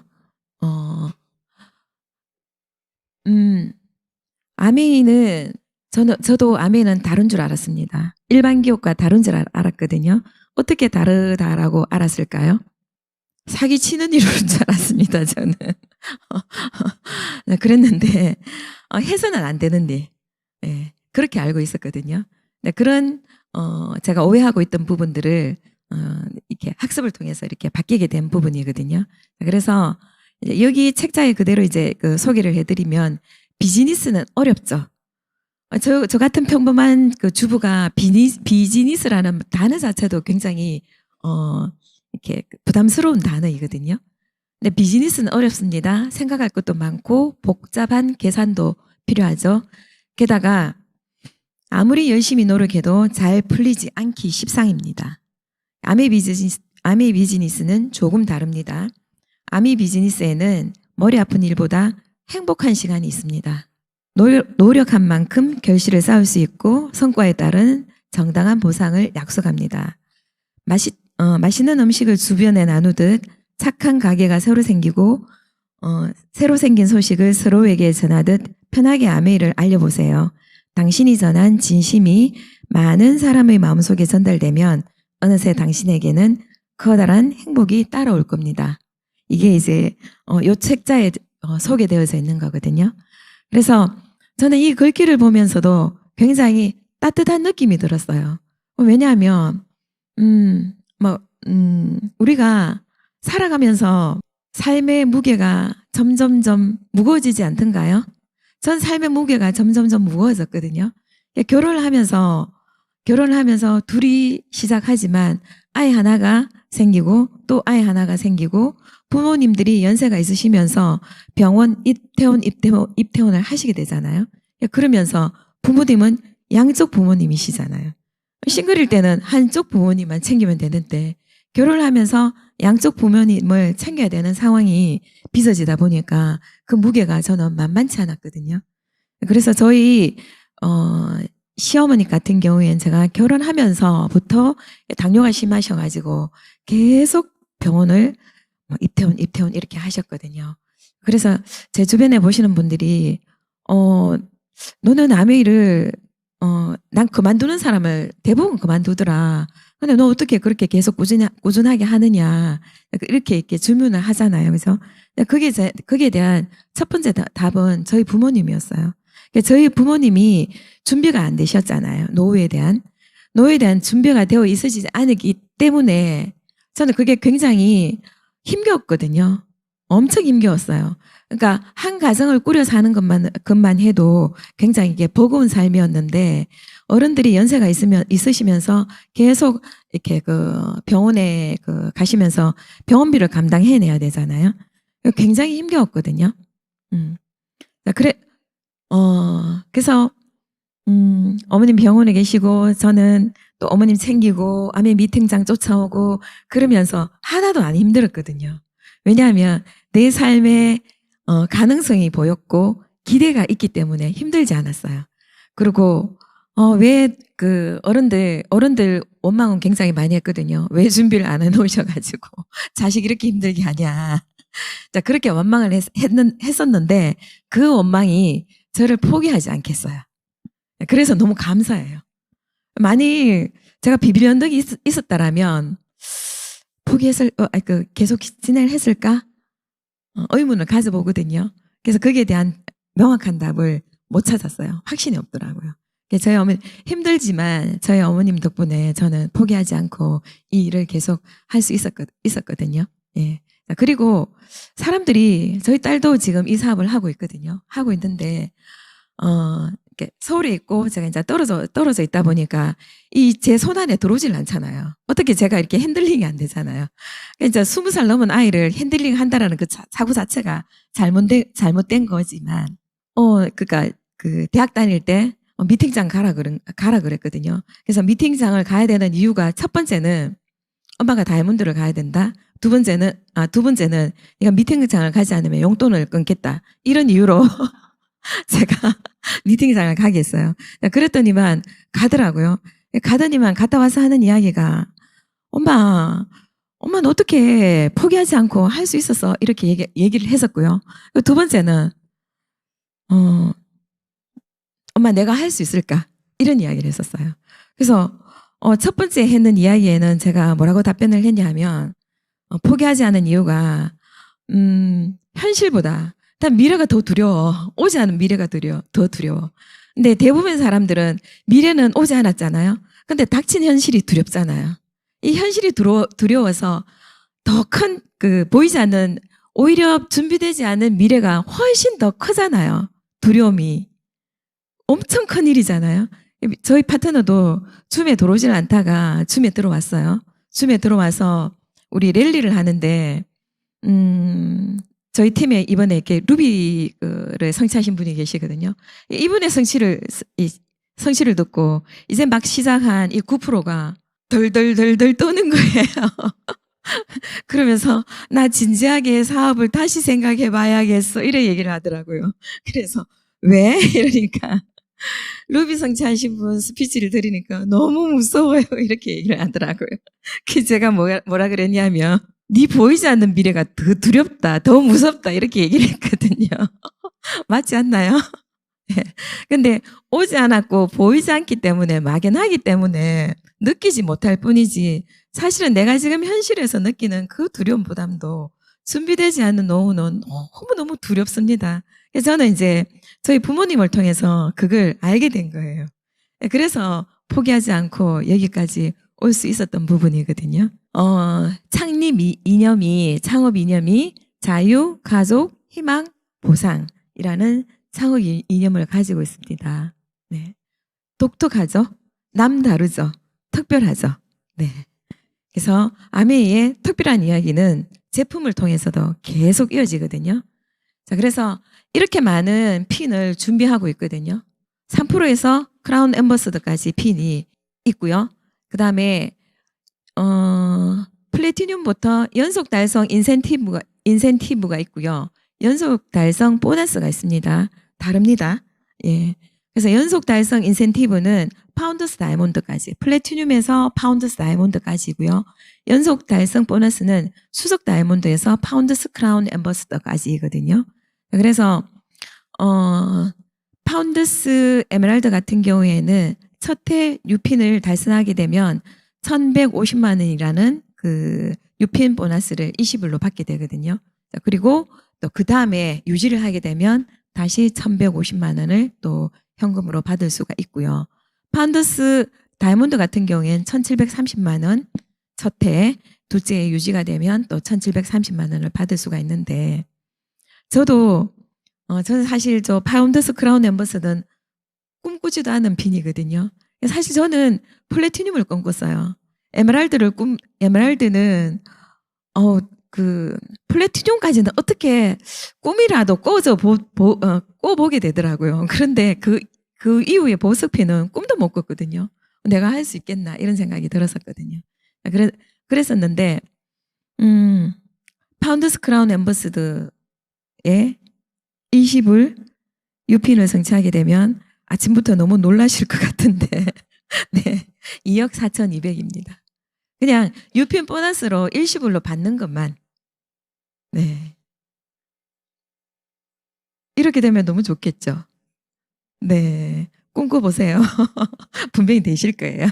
아메이는 저도 아메이는 다른 줄 알았습니다. 일반 기업과 다른 줄 알았거든요. 어떻게 다르다라고 알았을까요? 사기치는 일인 줄 알았습니다, 저는. 그랬는데 해서는 안 되는 일. 네, 그렇게 알고 있었거든요. 네, 그런 제가 오해하고 있던 부분들을 이렇게 학습을 통해서 이렇게 바뀌게 된 부분이거든요. 그래서 이제 여기 책자에 그대로 이제 그 소개를 해드리면 비즈니스는 어렵죠. 저 같은 평범한 그 주부가 비즈니스라는 단어 자체도 굉장히 이렇게 부담스러운 단어이거든요. 근데 비즈니스는 어렵습니다. 생각할 것도 많고 복잡한 계산도 필요하죠. 게다가 아무리 열심히 노력해도 잘 풀리지 않기 십상입니다. 아메 비즈니스는 조금 다릅니다. 아메 비즈니스에는 머리 아픈 일보다 행복한 시간이 있습니다. 노력한 만큼 결실을 쌓을 수 있고 성과에 따른 정당한 보상을 약속합니다. 맛있는 음식을 주변에 나누듯 착한 가게가 새로 생기고 새로 생긴 소식을 서로에게 전하듯 편하게 아메이를 알려보세요. 당신이 전한 진심이 많은 사람의 마음속에 전달되면 어느새 당신에게는 커다란 행복이 따라올 겁니다. 이게 이제 요 책자에 소개되어져 있는 거거든요. 그래서 저는 이 글귀를 보면서도 굉장히 따뜻한 느낌이 들었어요. 왜냐하면 우리가 살아가면서 삶의 무게가 점점점 무거워지지 않던가요? 전 삶의 무게가 점점점 무거워졌거든요. 결혼을 하면서 둘이 시작하지만 아이 하나가 생기고 또 아이 하나가 생기고 부모님들이 연세가 있으시면서 병원 입퇴원을 하시게 되잖아요. 그러면서 부모님은 양쪽 부모님이시잖아요. 싱글일 때는 한쪽 부모님만 챙기면 되는데 결혼을 하면서 양쪽 부모님을 챙겨야 되는 상황이 빚어지다 보니까 그 무게가 저는 만만치 않았거든요. 그래서 저희 시어머니 같은 경우에는 제가 결혼하면서부터 당뇨가 심하셔가지고 계속 병원을 입퇴원 이렇게 하셨거든요. 그래서 제 주변에 보시는 분들이 너는 아메이를 난 그만두는 사람을 대부분 그만두더라. 근데 너 어떻게 그렇게 계속 꾸준하게 하느냐 이렇게 질문을 하잖아요. 그래서 거기에 대한 첫 번째 답은 저희 부모님이었어요. 저희 부모님이 준비가 안 되셨잖아요. 노후에 대한 준비가 되어 있으시지 않기 때문에 저는 그게 굉장히 힘겨웠거든요. 엄청 힘겨웠어요. 그러니까 한 가정을 꾸려 사는 것만 해도 굉장히 이게 버거운 삶이었는데 어른들이 연세가 있으시면서 계속 이렇게 그 병원에 가시면서 병원비를 감당해내야 되잖아요. 굉장히 힘겨웠거든요. 그래서 어머님 병원에 계시고 저는 또 어머님 챙기고 아메 미팅장 쫓아오고 그러면서 하나도 안 힘들었거든요. 왜냐하면 내 삶에 가능성이 보였고 기대가 있기 때문에 힘들지 않았어요. 그리고 왜 그 어른들 원망은 굉장히 많이 했거든요. 왜 준비를 안 해놓으셔가지고 자식 이렇게 힘들게 하냐. 자, 그렇게 원망을 했었는데 그 원망이 저를 포기하지 않겠어요. 그래서 너무 감사해요. 만일 제가 비빌 언덕이 있었다라면 계속 진행했을까? 의문을 가져보거든요. 그래서 거기에 대한 명확한 답을 못 찾았어요. 확신이 없더라고요. 그래서 저희 어머니 힘들지만 저희 어머님 덕분에 저는 포기하지 않고 이 일을 계속 할 수 있었거든요. 예. 그리고 사람들이 저희 딸도 지금 이 사업을 하고 있거든요. 하고 있는데 이렇게 서울에 있고 제가 이제 떨어져 있다 보니까 이 제 손 안에 들어오질 않잖아요. 어떻게 제가 이렇게 핸들링이 안 되잖아요. 이제 20살 넘은 아이를 핸들링 한다라는 그 사고 자체가 잘못된 거지만, 그러니까 그 대학 다닐 때 미팅장 가라 그랬거든요. 그래서 미팅장을 가야 되는 이유가 첫 번째는 엄마가 다이아몬드를 가야 된다. 두 번째는 네가 미팅장을 가지 않으면 용돈을 끊겠다. 이런 이유로 제가 미팅장을 가게 했어요. 그랬더니만 가더라고요. 가더니만 갔다 와서 하는 이야기가 엄마는 어떻게 포기하지 않고 할 수 있었어? 이렇게 얘기를 했었고요. 두 번째는 엄마 내가 할 수 있을까? 이런 이야기를 했었어요. 그래서 첫 번째 했는 이야기에는 제가 뭐라고 답변을 했냐면 포기하지 않은 이유가 현실보다 일단 미래가 더 두려워. 오지 않은 미래가 더 두려워. 근데 대부분 사람들은 미래는 오지 않았잖아요. 근데 닥친 현실이 두렵잖아요. 이 현실이 두려워서 더 큰 보이지 않는 오히려 준비되지 않은 미래가 훨씬 더 크잖아요. 두려움이. 엄청 큰 일이잖아요. 저희 파트너도 줌에 들어오질 않다가 줌에 들어왔어요. 줌에 들어와서 우리 랠리를 하는데 저희 팀에 이번에 이렇게 루비를 성취하신 분이 계시거든요. 이분의 성취를 듣고 이제 막 시작한 이 9%가 덜덜덜덜 떠는 거예요. 그러면서 나 진지하게 사업을 다시 생각해 봐야겠어. 이래 얘기를 하더라고요. 그래서 왜? 이러니까 루비 성취하신 분 스피치를 들으니까 너무 무서워요. 이렇게 얘기를 하더라고요. 그 제가 뭐라 그랬냐면 네 보이지 않는 미래가 더 두렵다, 더 무섭다 이렇게 얘기를 했거든요. 맞지 않나요? 네. 근데 오지 않았고 보이지 않기 때문에 막연하기 때문에 느끼지 못할 뿐이지 사실은 내가 지금 현실에서 느끼는 그 두려움 부담도 준비되지 않은 노후는 너무너무 두렵습니다. 그래서 저는 이제 저희 부모님을 통해서 그걸 알게 된 거예요. 그래서 포기하지 않고 여기까지 올 수 있었던 부분이거든요. 창업 이념이 자유, 가족, 희망, 보상이라는 창업 이념을 가지고 있습니다. 네. 독특하죠? 남다르죠? 특별하죠? 네. 그래서 아메이의 특별한 이야기는 제품을 통해서도 계속 이어지거든요. 자, 그래서 이렇게 많은 핀을 준비하고 있거든요. 3%에서 크라운 엠버서더까지 핀이 있고요. 그 다음에 플래티늄부터 연속 달성 인센티브가 있고요. 연속 달성 보너스가 있습니다. 다릅니다. 예. 그래서 연속 달성 인센티브는 파운더스 다이아몬드까지, 플래티늄에서 파운더스 다이아몬드까지고요. 연속 달성 보너스는 수석 다이아몬드에서 파운더스 크라운 엠버서더까지거든요. 그래서 파운더스 에메랄드 같은 경우에는 첫해 유핀을 달성하게 되면 1,150만 원이라는 그 유핀 보너스를 20일로 받게 되거든요. 그리고 또 그 다음에 유지를 하게 되면 다시 1,150만 원을 또 현금으로 받을 수가 있고요. 파운더스 다이아몬드 같은 경우에는 1,730만 원 첫해, 둘째에 유지가 되면 또 1,730만 원을 받을 수가 있는데 저는 사실 저 파운더스 크라운 엠버서더는 꿈꾸지도 않은 핀이거든요. 사실 저는 플래티늄을 꿈꿨어요. 에메랄드는 플래티늄까지는 어떻게 꿈이라도 꿔보게 되더라고요. 그런데 그 이후에 보석핀은 꿈도 못 꿨거든요. 내가 할 수 있겠나 이런 생각이 들었었거든요. 그랬었는데 파운더스 크라운 엠버서더에 20을 유핀을 성취하게 되면 아침부터 너무 놀라실 것 같은데 네, 2억 4,200입니다. 그냥 유핀 보너스로 일시불로 받는 것만. 네. 이렇게 되면 너무 좋겠죠. 네. 꿈꿔보세요. 분명히 되실 거예요.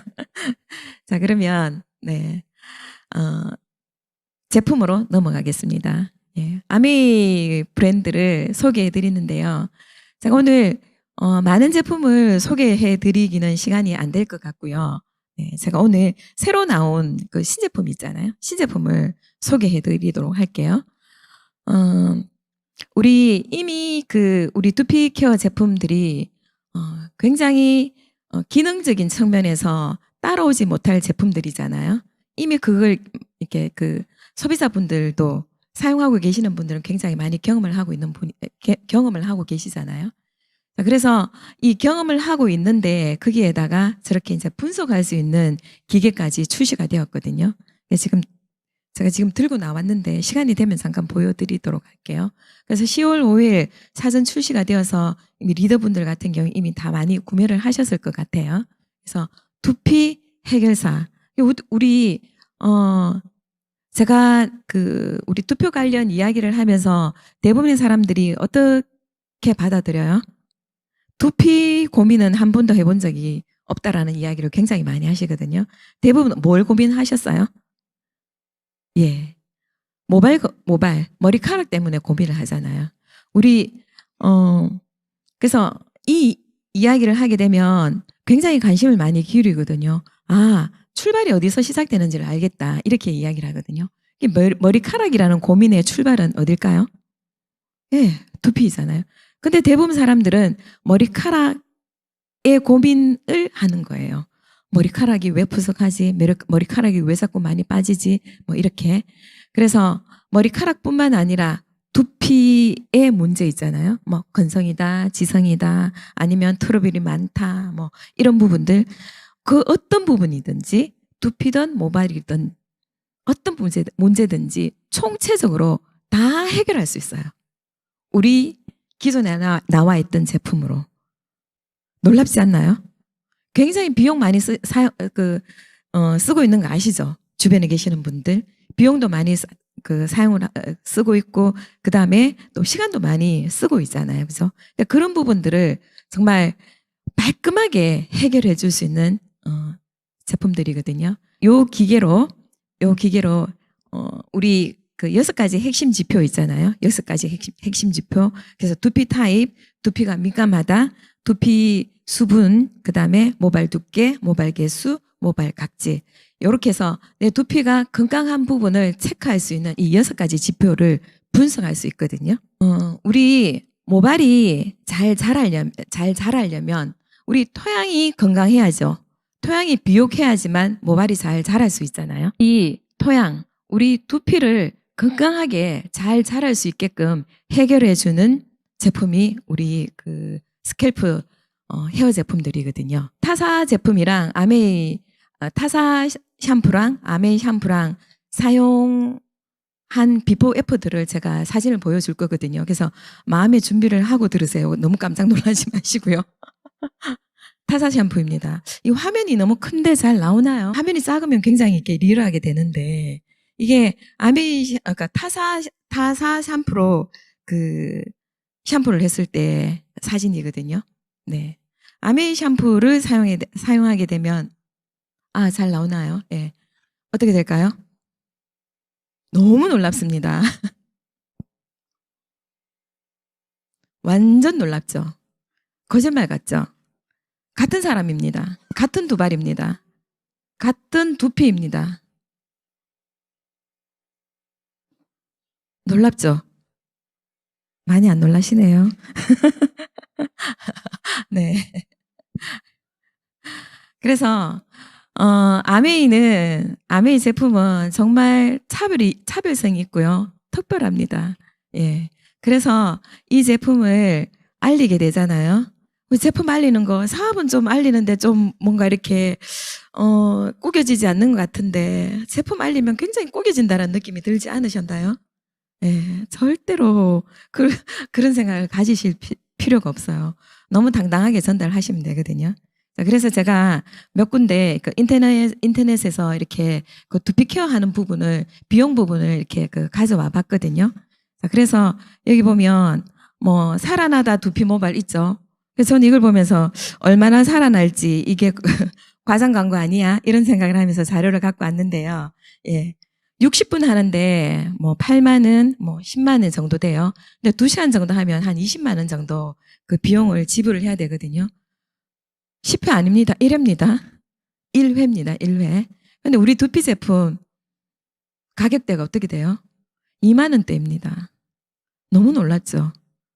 자, 그러면, 네. 제품으로 넘어가겠습니다. 예. 아메이 브랜드를 소개해 드리는데요. 제가 오늘, 많은 제품을 소개해 드리기는 시간이 안 될 것 같고요. 네, 제가 오늘 새로 나온 그 신제품 있잖아요. 신제품을 소개해 드리도록 할게요. 우리 이미 우리 두피 케어 제품들이 굉장히 기능적인 측면에서 따라오지 못할 제품들이잖아요. 이미 그걸 이렇게 소비자분들도 사용하고 계시는 분들은 굉장히 많이 경험을 하고 계시잖아요. 그래서 이 경험을 하고 있는데 거기에다가 저렇게 이제 분석할 수 있는 기계까지 출시가 되었거든요. 제가 지금 들고 나왔는데 시간이 되면 잠깐 보여드리도록 할게요. 그래서 10월 5일 사전 출시가 되어서 이미 리더분들 같은 경우 이미 다 많이 구매를 하셨을 것 같아요. 그래서 두피 해결사. 제가 우리 투표 관련 이야기를 하면서 대부분의 사람들이 어떻게 받아들여요? 두피 고민은 한 번도 해본 적이 없다라는 이야기를 굉장히 많이 하시거든요. 대부분 뭘 고민하셨어요? 예. 머리카락 때문에 고민을 하잖아요. 그래서 이 이야기를 하게 되면 굉장히 관심을 많이 기울이거든요. 아, 출발이 어디서 시작되는지를 알겠다. 이렇게 이야기를 하거든요. 머리카락이라는 고민의 출발은 어딜까요? 예, 두피잖아요. 근데 대부분 사람들은 머리카락의 고민을 하는 거예요. 머리카락이 왜 푸석하지? 머리카락이 왜 자꾸 많이 빠지지? 뭐 이렇게. 그래서 머리카락뿐만 아니라 두피의 문제 있잖아요. 뭐 건성이다, 지성이다, 아니면 트러블이 많다, 뭐 이런 부분들. 그 어떤 부분이든지 두피든 모발이든 어떤 문제든지 총체적으로 다 해결할 수 있어요. 우리 기존에 나와 있던 제품으로. 놀랍지 않나요? 굉장히 비용 많이 쓰고 있는 거 아시죠? 주변에 계시는 분들. 비용도 많이 쓰고 있고, 그 다음에 또 시간도 많이 쓰고 있잖아요. 그죠? 그런 부분들을 정말 말끔하게 해결해 줄 수 있는, 제품들이거든요. 요 기계로, 우리 6가지 핵심 지표 있잖아요. 6가지 핵심 지표. 그래서 두피 타입, 두피가 민감하다, 두피 수분, 그 다음에 모발 두께, 모발 개수, 모발 각질. 이렇게 해서 내 두피가 건강한 부분을 체크할 수 있는 이 6가지 지표를 분석할 수 있거든요. 우리 모발이 잘 자라려면 우리 토양이 건강해야죠. 토양이 비옥해야지만 모발이 잘 자랄 수 있잖아요. 이 토양, 우리 두피를 건강하게 잘 자랄 수 있게끔 해결해주는 제품이 우리 스캘프 헤어 제품들이거든요. 타사 제품이랑 타사 샴푸랑 아메이 샴푸랑 사용한 비포 애프터를 제가 사진을 보여줄 거거든요. 그래서 마음의 준비를 하고 들으세요. 너무 깜짝 놀라지 마시고요. 타사 샴푸입니다. 이 화면이 너무 큰데 잘 나오나요? 화면이 작으면 굉장히 이렇게 리얼하게 되는데 이게 타사 샴푸로 샴푸를 했을 때 사진이거든요. 네. 아메이 샴푸를 사용하게 되면 잘 나오나요? 예. 어떻게 될까요? 너무 놀랍습니다. 완전 놀랍죠? 거짓말 같죠? 같은 사람입니다. 같은 두발입니다. 같은 두피입니다. 놀랍죠? 많이 안 놀라시네요. 네. 그래서 아메이 제품은 정말 차별성이 있고요. 특별합니다. 예. 그래서 이 제품을 알리게 되잖아요. 제품 알리는 거, 사업은 좀 알리는데 좀 뭔가 이렇게, 꾸겨지지 않는 것 같은데, 제품 알리면 굉장히 꾸겨진다는 느낌이 들지 않으셨나요? 예, 절대로 그런 생각을 가지실 필요가 없어요. 너무 당당하게 전달하시면 되거든요. 그래서 제가 몇 군데 인터넷에서 이렇게 두피 케어하는 비용 부분을 이렇게 가져와 봤거든요. 그래서 여기 보면 뭐 살아나다 두피 모발 있죠. 그래서 저는 이걸 보면서 얼마나 살아날지 이게 과장 광고 아니야? 이런 생각을 하면서 자료를 갖고 왔는데요. 예. 60분 하는데 뭐 8만 원, 뭐 10만 원 정도 돼요. 근데 2시간 정도 하면 한 20만 원 정도 그 비용을 지불을 해야 되거든요. 10회 아닙니다. 1회입니다. 1회입니다. 1회. 근데 우리 두피 제품 가격대가 어떻게 돼요? 2만 원대입니다. 너무 놀랐죠?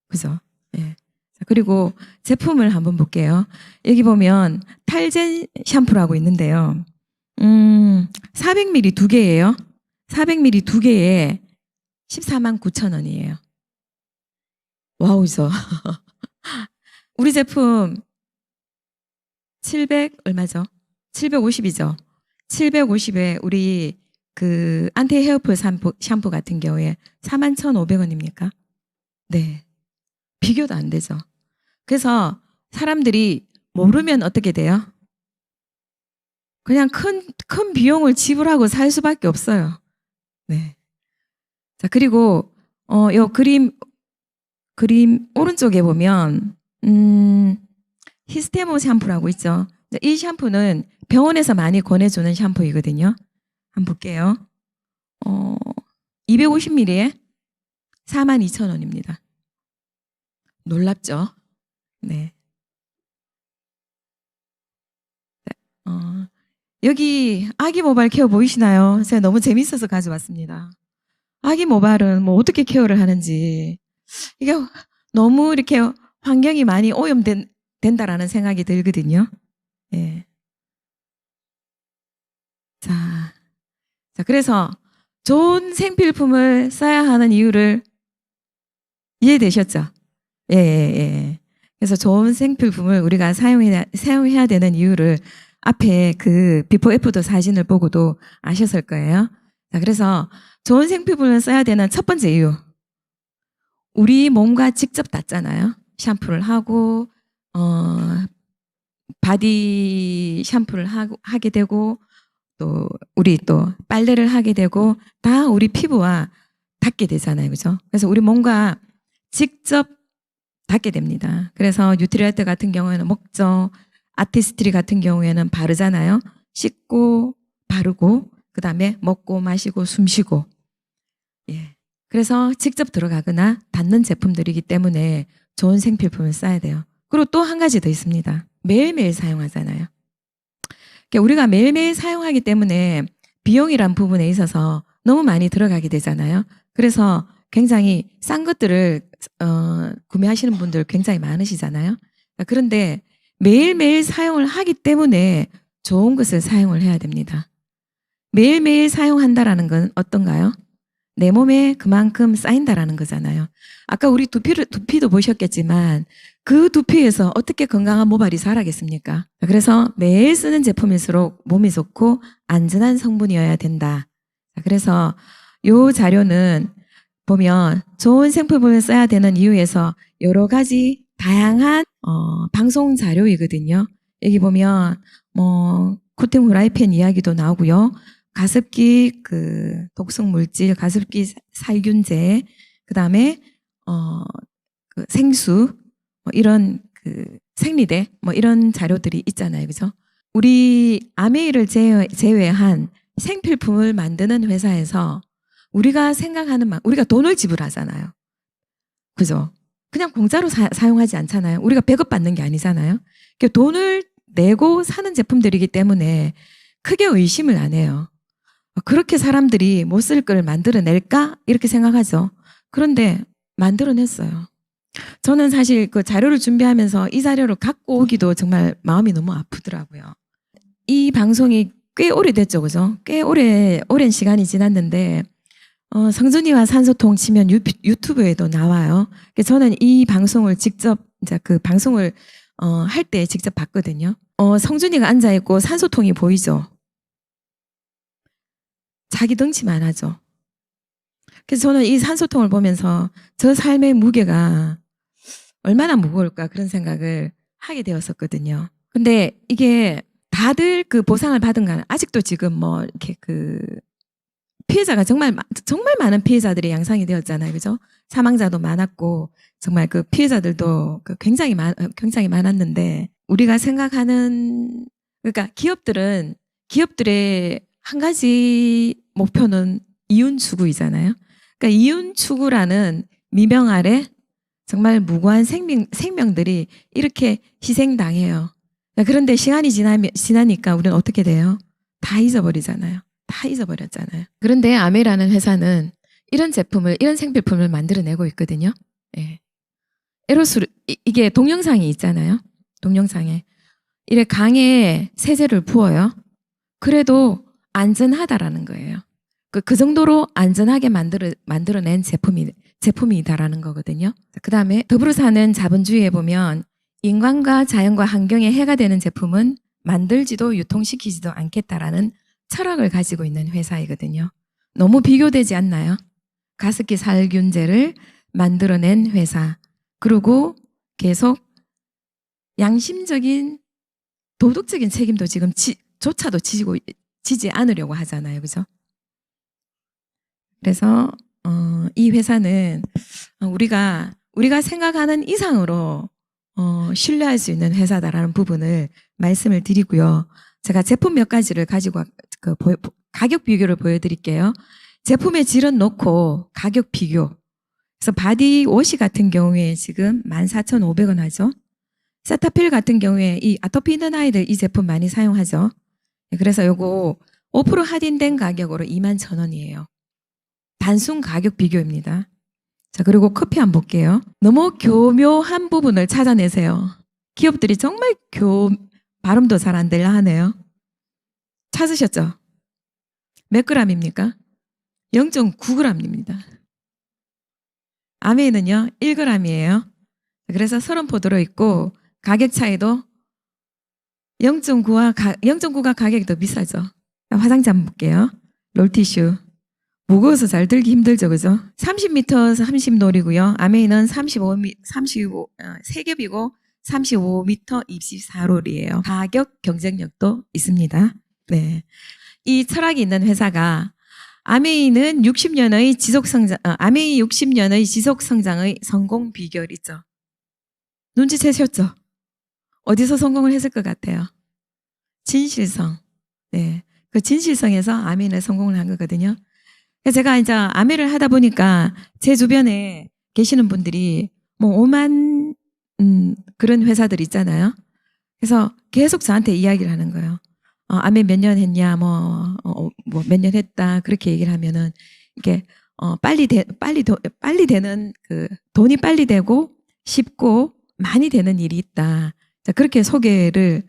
그죠? 예. 그리고 제품을 한번 볼게요. 여기 보면 탈젠 샴푸라고 있는데요. 400ml 두 개예요. 400ml 두 개에 14만 9천 원이에요. 와우죠. 우리 제품 700 얼마죠? 750이죠. 750에 우리 그 안티 헤어풀 샴푸 같은 경우에 41,500원입니까? 네. 비교도 안 되죠. 그래서 사람들이 모르면 어떻게 돼요? 그냥 큰 비용을 지불하고 살 수밖에 없어요. 네. 자, 그리고, 요 그림 오른쪽에 보면, 히스테모 샴푸라고 있죠. 이 샴푸는 병원에서 많이 권해주는 샴푸이거든요. 한번 볼게요. 250ml에 42,000원입니다. 놀랍죠? 네. 여기 아기 모발 케어 보이시나요? 제가 너무 재밌어서 가져왔습니다. 아기 모발은 뭐 어떻게 케어를 하는지 이게 너무 이렇게 환경이 많이 오염된다라는 생각이 들거든요. 예. 자, 그래서 좋은 생필품을 써야 하는 이유를 이해되셨죠? 예, 예, 예. 그래서 좋은 생필품을 우리가 사용해야 되는 이유를 앞에 그 비포 애프터 사진을 보고도 아셨을 거예요. 자, 그래서 좋은 생필품을 써야 되는 첫 번째 이유. 우리 몸과 직접 닿잖아요. 샴푸를 하고, 바디 샴푸를 하게 되고, 또, 우리 또 빨래를 하게 되고, 다 우리 피부와 닿게 되잖아요. 그죠? 그래서 우리 몸과 직접 닿게 됩니다. 그래서 뉴트리얼트 같은 경우에는 먹죠. 아티스트리 같은 경우에는 바르잖아요. 씻고, 바르고, 그 다음에 먹고, 마시고, 숨 쉬고. 예. 그래서 직접 들어가거나 닿는 제품들이기 때문에 좋은 생필품을 써야 돼요. 그리고 또 한 가지 더 있습니다. 매일매일 사용하잖아요. 그러니까 우리가 매일매일 사용하기 때문에 비용이란 부분에 있어서 너무 많이 들어가게 되잖아요. 그래서 굉장히 싼 것들을 구매하시는 분들 굉장히 많으시잖아요. 그런데 매일매일 사용을 하기 때문에 좋은 것을 사용을 해야 됩니다. 매일매일 사용한다라는 건 어떤가요? 내 몸에 그만큼 쌓인다라는 거잖아요. 아까 우리 두피도 보셨겠지만 그 두피에서 어떻게 건강한 모발이 자라겠습니까? 그래서 매일 쓰는 제품일수록 몸이 좋고 안전한 성분이어야 된다. 그래서 이 자료는 보면 좋은 생필품을 써야 되는 이유에서 여러 가지 다양한 방송 자료이거든요. 여기 보면 뭐 코팅 후라이팬 이야기도 나오고요. 가습기 그 독성 물질, 가습기 살균제, 그다음에 그 생수 뭐 이런 그 생리대 뭐 이런 자료들이 있잖아요. 그죠? 우리 아메이를 제외한 생필품을 만드는 회사에서 우리가 생각하는 우리가 돈을 지불하잖아요. 그죠? 그냥 공짜로 사용하지 않잖아요. 우리가 배급받는 게 아니잖아요. 그러니까 돈을 내고 사는 제품들이기 때문에 크게 의심을 안 해요. 그렇게 사람들이 못 쓸 걸 만들어낼까? 이렇게 생각하죠. 그런데 만들어냈어요. 저는 사실 그 자료를 준비하면서 이 자료를 갖고 오기도 정말 마음이 너무 아프더라고요. 이 방송이 꽤 오래됐죠, 그죠? 꽤 오랜 시간이 지났는데, 성준이와 산소통 치면 유튜브에도 나와요. 저는 이 방송을 직접, 이제 그 방송을, 할 때 직접 봤거든요. 성준이가 앉아있고 산소통이 보이죠? 자기 덩치만 하죠. 그래서 저는 이 산소통을 보면서 저 삶의 무게가 얼마나 무거울까 그런 생각을 하게 되었었거든요. 근데 이게 다들 그 보상을 받은 건 아직도 지금 뭐 이렇게 그 피해자가 정말 많은 피해자들이 양상이 되었잖아요. 그죠? 사망자도 많았고 정말 그 피해자들도 굉장히 많았는데 우리가 생각하는 그러니까 기업들의 한 가지 목표는 이윤 추구이잖아요. 그러니까 이윤 추구라는 미명 아래 정말 무고한 생명들이 이렇게 희생당해요. 그런데 시간이 지나니까 우리는 어떻게 돼요? 다 잊어버리잖아요. 다 잊어버렸잖아요. 그런데 아메라는 회사는 이런 생필품을 만들어내고 있거든요. 예. 이게 동영상이 있잖아요. 동영상에. 이래 강에 세제를 부어요. 그래도 안전하다라는 거예요. 그 정도로 안전하게 만들어낸 제품이다라는 거거든요. 그 다음에 더불어 사는 자본주의에 보면 인간과 자연과 환경에 해가 되는 제품은 만들지도 유통시키지도 않겠다라는 철학을 가지고 있는 회사이거든요. 너무 비교되지 않나요? 가습기 살균제를 만들어낸 회사. 그리고 계속 양심적인 도덕적인 책임도 지금 조차도 지지 않으려고 하잖아요. 그죠? 그래서 이 회사는 우리가 생각하는 이상으로 신뢰할 수 있는 회사다라는 부분을 말씀을 드리고요. 제가 제품 몇 가지를 가지고 가격 비교를 보여드릴게요. 제품의 질은 놓고 가격 비교. 그래서 바디워시 같은 경우에 지금 14,500원 하죠. 세타필 같은 경우에 이 아토피 있는 아이들 이 제품 많이 사용하죠. 그래서 요거 5% 할인된 가격으로 21,000원이에요. 단순 가격 비교입니다. 자, 그리고 커피 한번 볼게요. 너무 교묘한 부분을 찾아내세요. 기업들이 정말 발음도 잘 안 되려 하네요. 찾으셨죠? 몇 g입니까? 0.9g입니다. 아메이는요, 1g이에요. 그래서 30포 들어있고, 가격 차이도 0.9가 가격이 더 비싸죠. 화장지 한번 볼게요. 롤티슈. 무거워서 잘 들기 힘들죠, 그죠? 30m 30롤이고요. 아메이는 3겹이고 35m 24롤이에요. 가격 경쟁력도 있습니다. 네. 이 철학이 있는 회사가 아메이는 60년의 아메이 60년의 지속 성장의 성공 비결 있죠. 눈치채셨죠? 어디서 성공을 했을 것 같아요? 진실성. 네. 그 진실성에서 아메이는 성공을 한 거거든요. 제가 이제 아메를 하다 보니까 제 주변에 계시는 분들이 뭐 오만 그런 회사들 있잖아요. 그래서 계속 저한테 이야기를 하는 거예요. 아메 몇 년 했냐, 뭐 몇 년 했다 그렇게 얘기를 하면은 이게 빨리 되는 돈이 빨리 되고 쉽고 많이 되는 일이 있다. 자, 그렇게 소개를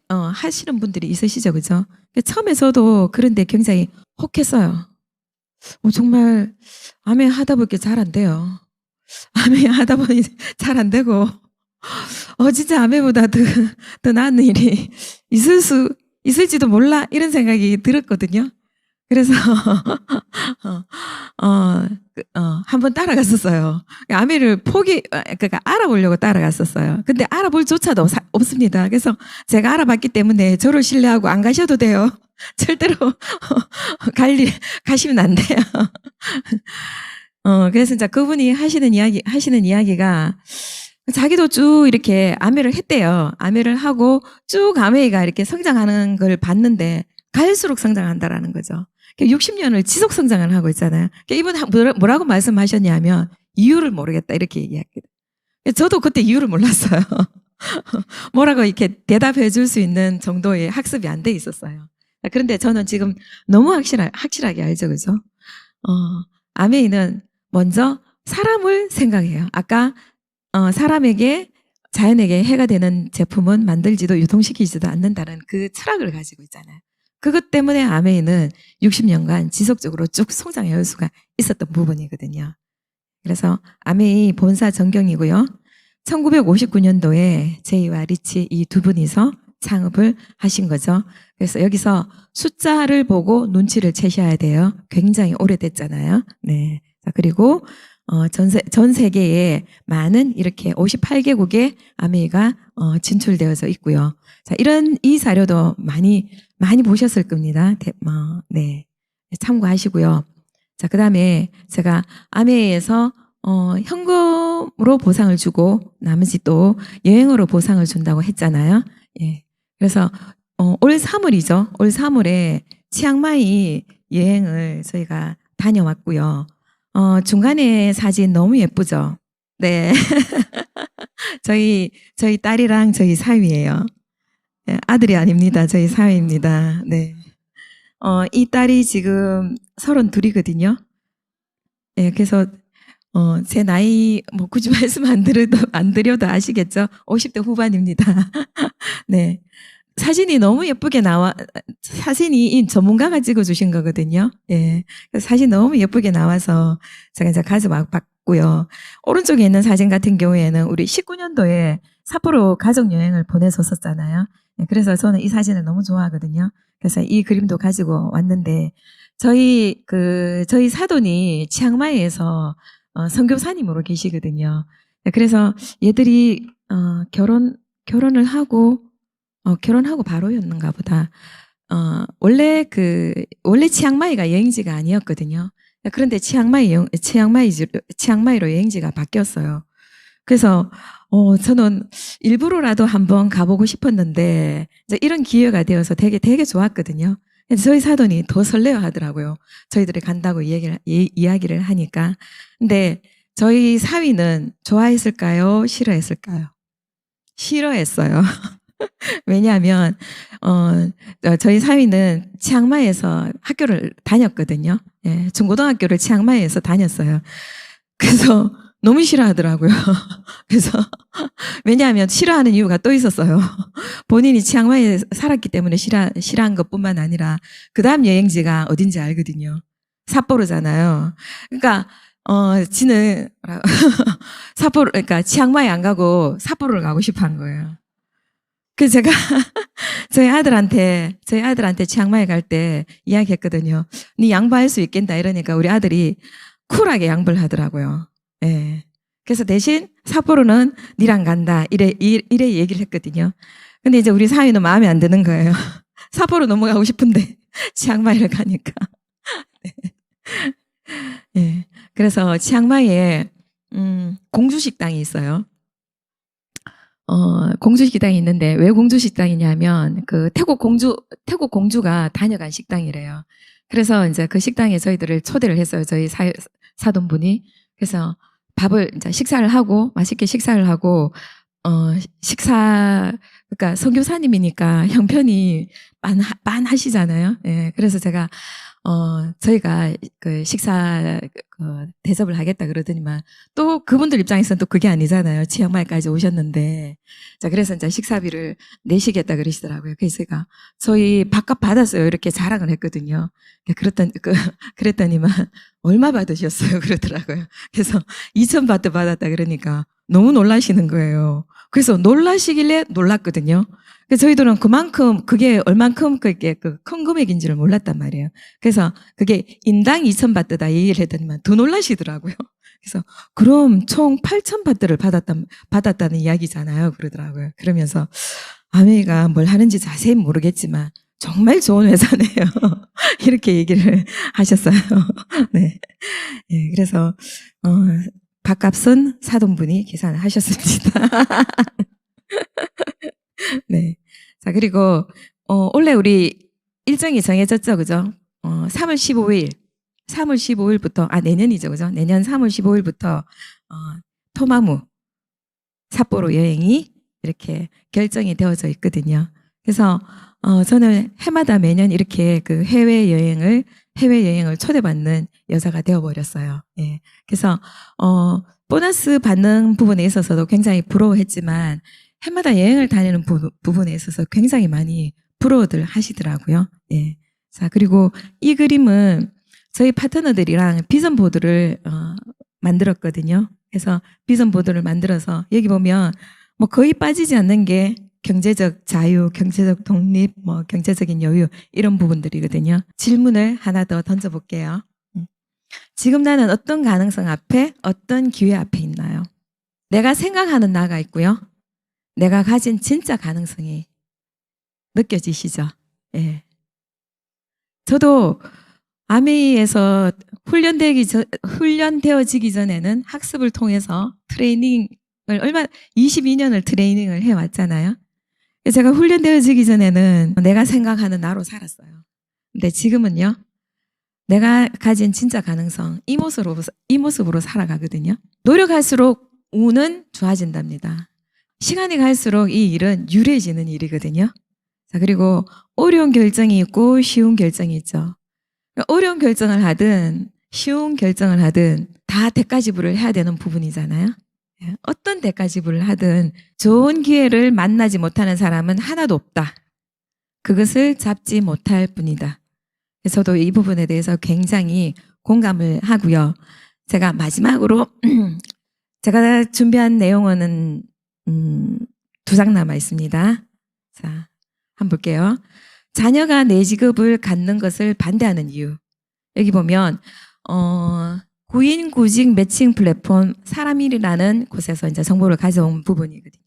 하시는 분들이 있으시죠, 그죠? 처음에 저도 그런데 굉장히 혹했어요. 정말 아메 하다 보니까 잘 안 돼요. 아메 하다 보니 잘 안 되고 진짜 아메보다 더 나은 일이 있을지도 몰라 이런 생각이 들었거든요. 그래서 한번 따라갔었어요. 아메를 그러니까 알아보려고 따라갔었어요. 근데 알아볼 조차도 없습니다. 그래서 제가 알아봤기 때문에 저를 신뢰하고 안 가셔도 돼요. 절대로 가시면 안 돼요. 그래서 이제 그분이 하시는 이야기가 자기도 쭉 이렇게 아메를 했대요. 아메를 하고 쭉 아메가 이렇게 성장하는 걸 봤는데 갈수록 성장한다라는 거죠. 60년을 지속 성장을 하고 있잖아요. 이분 뭐라고 말씀하셨냐면 이유를 모르겠다 이렇게 얘기했거든요. 저도 그때 이유를 몰랐어요. 뭐라고 이렇게 대답해 줄 수 있는 정도의 학습이 안 돼 있었어요. 그런데 저는 지금 너무 확실하게 알죠, 그죠? 아메이는 먼저 사람을 생각해요. 아까 사람에게 자연에게 해가 되는 제품은 만들지도 유통시키지도 않는다는 그 철학을 가지고 있잖아요. 그것 때문에 아메이는 60년간 지속적으로 쭉 성장해 올 수가 있었던 부분이거든요. 그래서 아메이 본사 전경이고요. 1959년도에 제이와 리치 이 두 분이서 창업을 하신 거죠. 그래서 여기서 숫자를 보고 눈치를 채셔야 돼요. 굉장히 오래됐잖아요. 네. 자, 그리고 전 세계에 많은 이렇게 58개국에 아메이가 진출되어져 있고요. 자, 이 자료도 많이 보셨을 겁니다. 네. 참고하시고요. 자, 그다음에 제가 아메에서 현금으로 보상을 주고 나머지 또 여행으로 보상을 준다고 했잖아요. 예. 그래서 올 3월이죠. 올 3월에 치앙마이 여행을 저희가 다녀왔고요. 중간에 사진 너무 예쁘죠? 네. 저희 딸이랑 저희 사위예요. 예, 아들이 아닙니다. 저희 사위입니다. 네. 이 딸이 지금 32이거든요. 예, 그래서 제 나이 뭐 굳이 말씀 안 드려도 아시겠죠? 50대 후반입니다. 네. 사진이 너무 예쁘게 사진이 이 전문가가 찍어주신 거거든요. 예. 그래서 사진 너무 예쁘게 나와서 제가 이제 가져왔고요. 오른쪽에 있는 사진 같은 경우에는 우리 19년도에 삿포로 가족여행을 보내줬었잖아요. 예, 그래서 저는 이 사진을 너무 좋아하거든요. 그래서 이 그림도 가지고 왔는데, 저희 사돈이 치앙마이에서 선교사님으로 계시거든요. 예, 그래서 얘들이 결혼을 하고 결혼하고 바로였는가 보다. 원래 치앙마이가 여행지가 아니었거든요. 그런데 치앙마이로 여행지가 바뀌었어요. 그래서, 저는 일부러라도 한번 가보고 싶었는데, 이제 이런 기회가 되어서 되게 좋았거든요. 근데 저희 사돈이 더 설레어 하더라고요. 저희들이 간다고 이야기를 하니까. 근데 저희 사위는 좋아했을까요? 싫어했을까요? 싫어했어요. 왜냐하면 저희 사위는 치앙마이에서 학교를 다녔거든요. 예, 중고등학교를 치앙마이에서 다녔어요. 그래서 너무 싫어하더라고요. 그래서 왜냐하면 싫어하는 이유가 또 있었어요. 본인이 치앙마이에 살았기 때문에 싫어한 것뿐만 아니라 그 다음 여행지가 어딘지 알거든요. 삿포로잖아요. 그러니까 지는 삿포로, 그러니까 치앙마이 안 가고 삿포로를 가고 싶어한 거예요. 그래서 제가 저희 아들한테 치앙마이 갈 때 이야기했거든요. 네 양보할 수 있겠다 이러니까 우리 아들이 쿨하게 양보를 하더라고요. 예. 그래서 대신 삿포로는 니랑 간다 이래 얘기를 했거든요. 근데 이제 우리 사위는 마음에 안 드는 거예요. 삿포로 넘어가고 싶은데 치앙마이를 가니까. 네. 예. 그래서 치앙마이에 공주식당이 있어요. 공주식당이 있는데 왜 공주식당이냐면 그 태국 공주가 다녀간 식당이래요. 그래서 이제 그 식당에 저희들을 초대를 했어요. 저희 사돈분이. 그래서 이제 맛있게 식사를 하고, 그러니까 선교사님이니까 형편이 빤하시잖아요. 예. 그래서 제가 저희가 그 식사 대접을 하겠다 그러더니만 또 그분들 입장에서는 또 그게 아니잖아요. 치앙마이까지 오셨는데. 자, 그래서 이제 식사비를 내시겠다 그러시더라고요. 그래서 제가 저희 밥값 받았어요. 이렇게 자랑을 했거든요. 그랬더니만 얼마 받으셨어요? 그러더라고요. 그래서 2,000바트 받았다 그러니까 너무 놀라시는 거예요. 그래서 놀라시길래 놀랐거든요. 그래서 저희들은 그게 얼만큼 그게 큰 금액인지를 몰랐단 말이에요. 그래서 그게 인당 2,000바트다 얘기를 했더니만 더 놀라시더라고요. 그래서 그럼 총 8,000바트를 받았다는 이야기잖아요. 그러더라고요. 그러면서 아메이가 뭘 하는지 자세히 모르겠지만 정말 좋은 회사네요. 이렇게 얘기를 하셨어요. 네. 예, 그래서 밥값은 사돈분이 계산을 하셨습니다. 네. 자, 그리고, 원래 우리 일정이 정해졌죠, 그죠? 3월 15일부터, 내년이죠, 그죠? 내년 3월 15일부터, 토마무, 삿포로 여행이 이렇게 결정이 되어져 있거든요. 그래서, 저는 해마다 매년 이렇게 그 해외여행을 초대받는 여자가 되어버렸어요. 예. 그래서, 보너스 받는 부분에 있어서도 굉장히 부러워했지만, 해마다 여행을 다니는 부분에 있어서 굉장히 많이 부러워들 하시더라고요. 예. 자, 그리고 이 그림은 저희 파트너들이랑 비전보드를 만들었거든요. 그래서 비전보드를 만들어서 여기 보면 뭐 거의 빠지지 않는 게 경제적 자유, 경제적 독립, 뭐 경제적인 여유 이런 부분들이거든요. 질문을 하나 더 던져볼게요. 지금 나는 어떤 가능성 앞에, 어떤 기회 앞에 있나요? 내가 생각하는 나가 있고요. 내가 가진 진짜 가능성이 느껴지시죠? 예. 저도 아메이에서 훈련되어지기 전에는 학습을 통해서 트레이닝을 22년을 트레이닝을 해왔잖아요. 제가 훈련되어지기 전에는 내가 생각하는 나로 살았어요. 근데 지금은요, 내가 가진 진짜 가능성, 이 모습으로 살아가거든요. 노력할수록 운은 좋아진답니다. 시간이 갈수록 이 일은 유리해지는 일이거든요. 자, 그리고 어려운 결정이 있고 쉬운 결정이 있죠. 어려운 결정을 하든 쉬운 결정을 하든 다 대가지불을 해야 되는 부분이잖아요. 어떤 대가지불을 하든 좋은 기회를 만나지 못하는 사람은 하나도 없다. 그것을 잡지 못할 뿐이다. 저도 이 부분에 대해서 굉장히 공감을 하고요. 제가 마지막으로 제가 준비한 내용은 2장 남아 있습니다. 자, 한번 볼게요. 자녀가 내 직업을 갖는 것을 반대하는 이유. 여기 보면 구인 구직 매칭 플랫폼 사람일이라는 곳에서 이제 정보를 가져온 부분이거든요.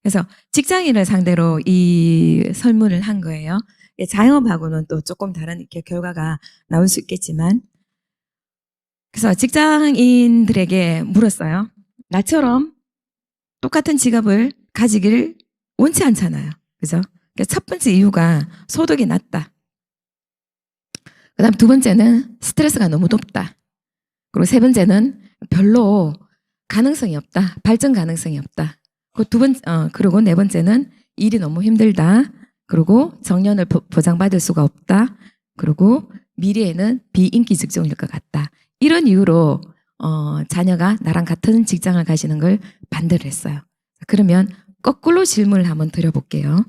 그래서 직장인을 상대로 이 설문을 한 거예요. 자영업하고는 또 조금 다른 이렇게 결과가 나올 수 있겠지만, 그래서 직장인들에게 물었어요. 나처럼 똑같은 직업을 가지기를 원치 않잖아요. 그죠? 첫 번째 이유가 소득이 낮다. 그 다음 2번째는 스트레스가 너무 높다. 그리고 3번째는 별로 가능성이 없다. 발전 가능성이 없다. 그리고 4번째는 일이 너무 힘들다. 그리고 정년을 보장받을 수가 없다. 그리고 미래에는 비인기 직종일 것 같다. 이런 이유로 자녀가 나랑 같은 직장을 가시는 걸 반대를 했어요. 그러면 거꾸로 질문을 한번 드려볼게요.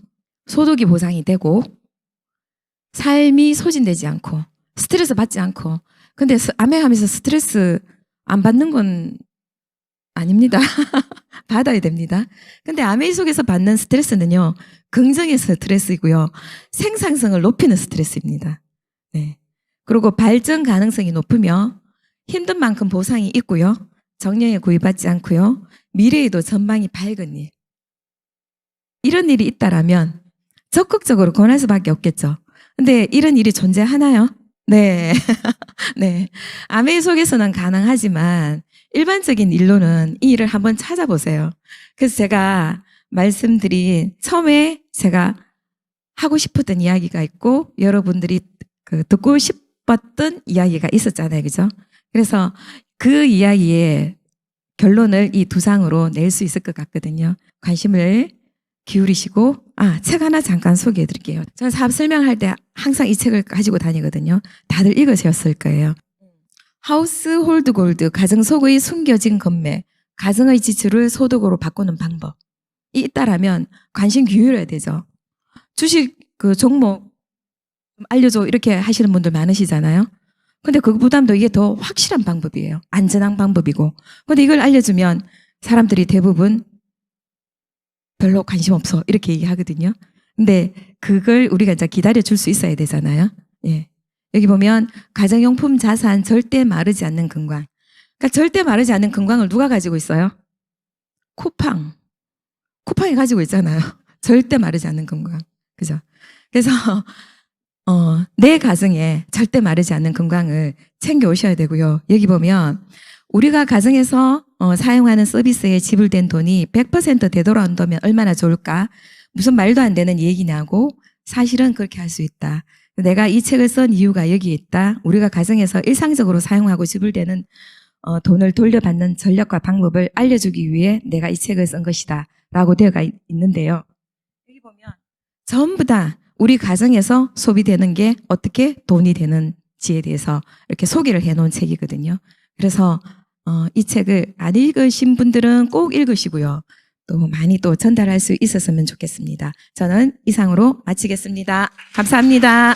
소득이 보장이 되고 삶이 소진되지 않고 스트레스 받지 않고, 근데 아메하면서 스트레스 안 받는 건 아닙니다. 받아야 됩니다. 근데 아메이 속에서 받는 스트레스는요, 긍정의 스트레스이고요, 생산성을 높이는 스트레스입니다. 네. 그리고 발전 가능성이 높으며 힘든 만큼 보상이 있고요, 정년에 구애받지 않고요, 미래에도 전망이 밝은 일. 이런 일이 있다라면 적극적으로 권할 수밖에 없겠죠. 근데 이런 일이 존재하나요? 네. 네. 아메이 속에서는 가능하지만 일반적인 일로는 이 일을 한번 찾아보세요. 그래서 제가 말씀드린 처음에 제가 하고 싶었던 이야기가 있고 여러분들이 듣고 싶었던 이야기가 있었잖아요. 그죠? 그래서 그 이야기의 결론을 이 2장으로 낼 수 있을 것 같거든요. 관심을 기울이시고, 책 하나 잠깐 소개해 드릴게요. 저는 사업 설명할 때 항상 이 책을 가지고 다니거든요. 다들 읽으셨을 거예요. 하우스홀드 골드, 가정 속의 숨겨진 건매, 가정의 지출을 소득으로 바꾸는 방법이 있다라면 관심 기울여야 되죠. 주식 종목 알려줘 이렇게 하시는 분들 많으시잖아요. 근데 그거보다도 이게 더 확실한 방법이에요. 안전한 방법이고. 근데 이걸 알려주면 사람들이 대부분 별로 관심 없어 이렇게 얘기하거든요. 근데 그걸 우리가 이제 기다려 줄 수 있어야 되잖아요. 예. 여기 보면 가정용품 자산 절대 마르지 않는 금광. 그러니까 절대 마르지 않는 금광을 누가 가지고 있어요? 쿠팡이 가지고 있잖아요. 절대 마르지 않는 금광. 그죠? 그래서 내 가정에 절대 마르지 않는 금광을 챙겨 오셔야 되고요. 여기 보면 우리가 가정에서 사용하는 서비스에 지불된 돈이 100% 되돌아온다면 얼마나 좋을까? 무슨 말도 안 되는 얘기냐고, 사실은 그렇게 할 수 있다. 내가 이 책을 쓴 이유가 여기에 있다. 우리가 가정에서 일상적으로 사용하고 지불되는 돈을 돌려받는 전략과 방법을 알려주기 위해 내가 이 책을 쓴 것이다 라고 되어 있는데요. 여기 보면 전부 다 우리 가정에서 소비되는 게 어떻게 돈이 되는지에 대해서 이렇게 소개를 해놓은 책이거든요. 그래서 이 책을 안 읽으신 분들은 꼭 읽으시고요. 또 많이 또 전달할 수 있었으면 좋겠습니다. 저는 이상으로 마치겠습니다. 감사합니다.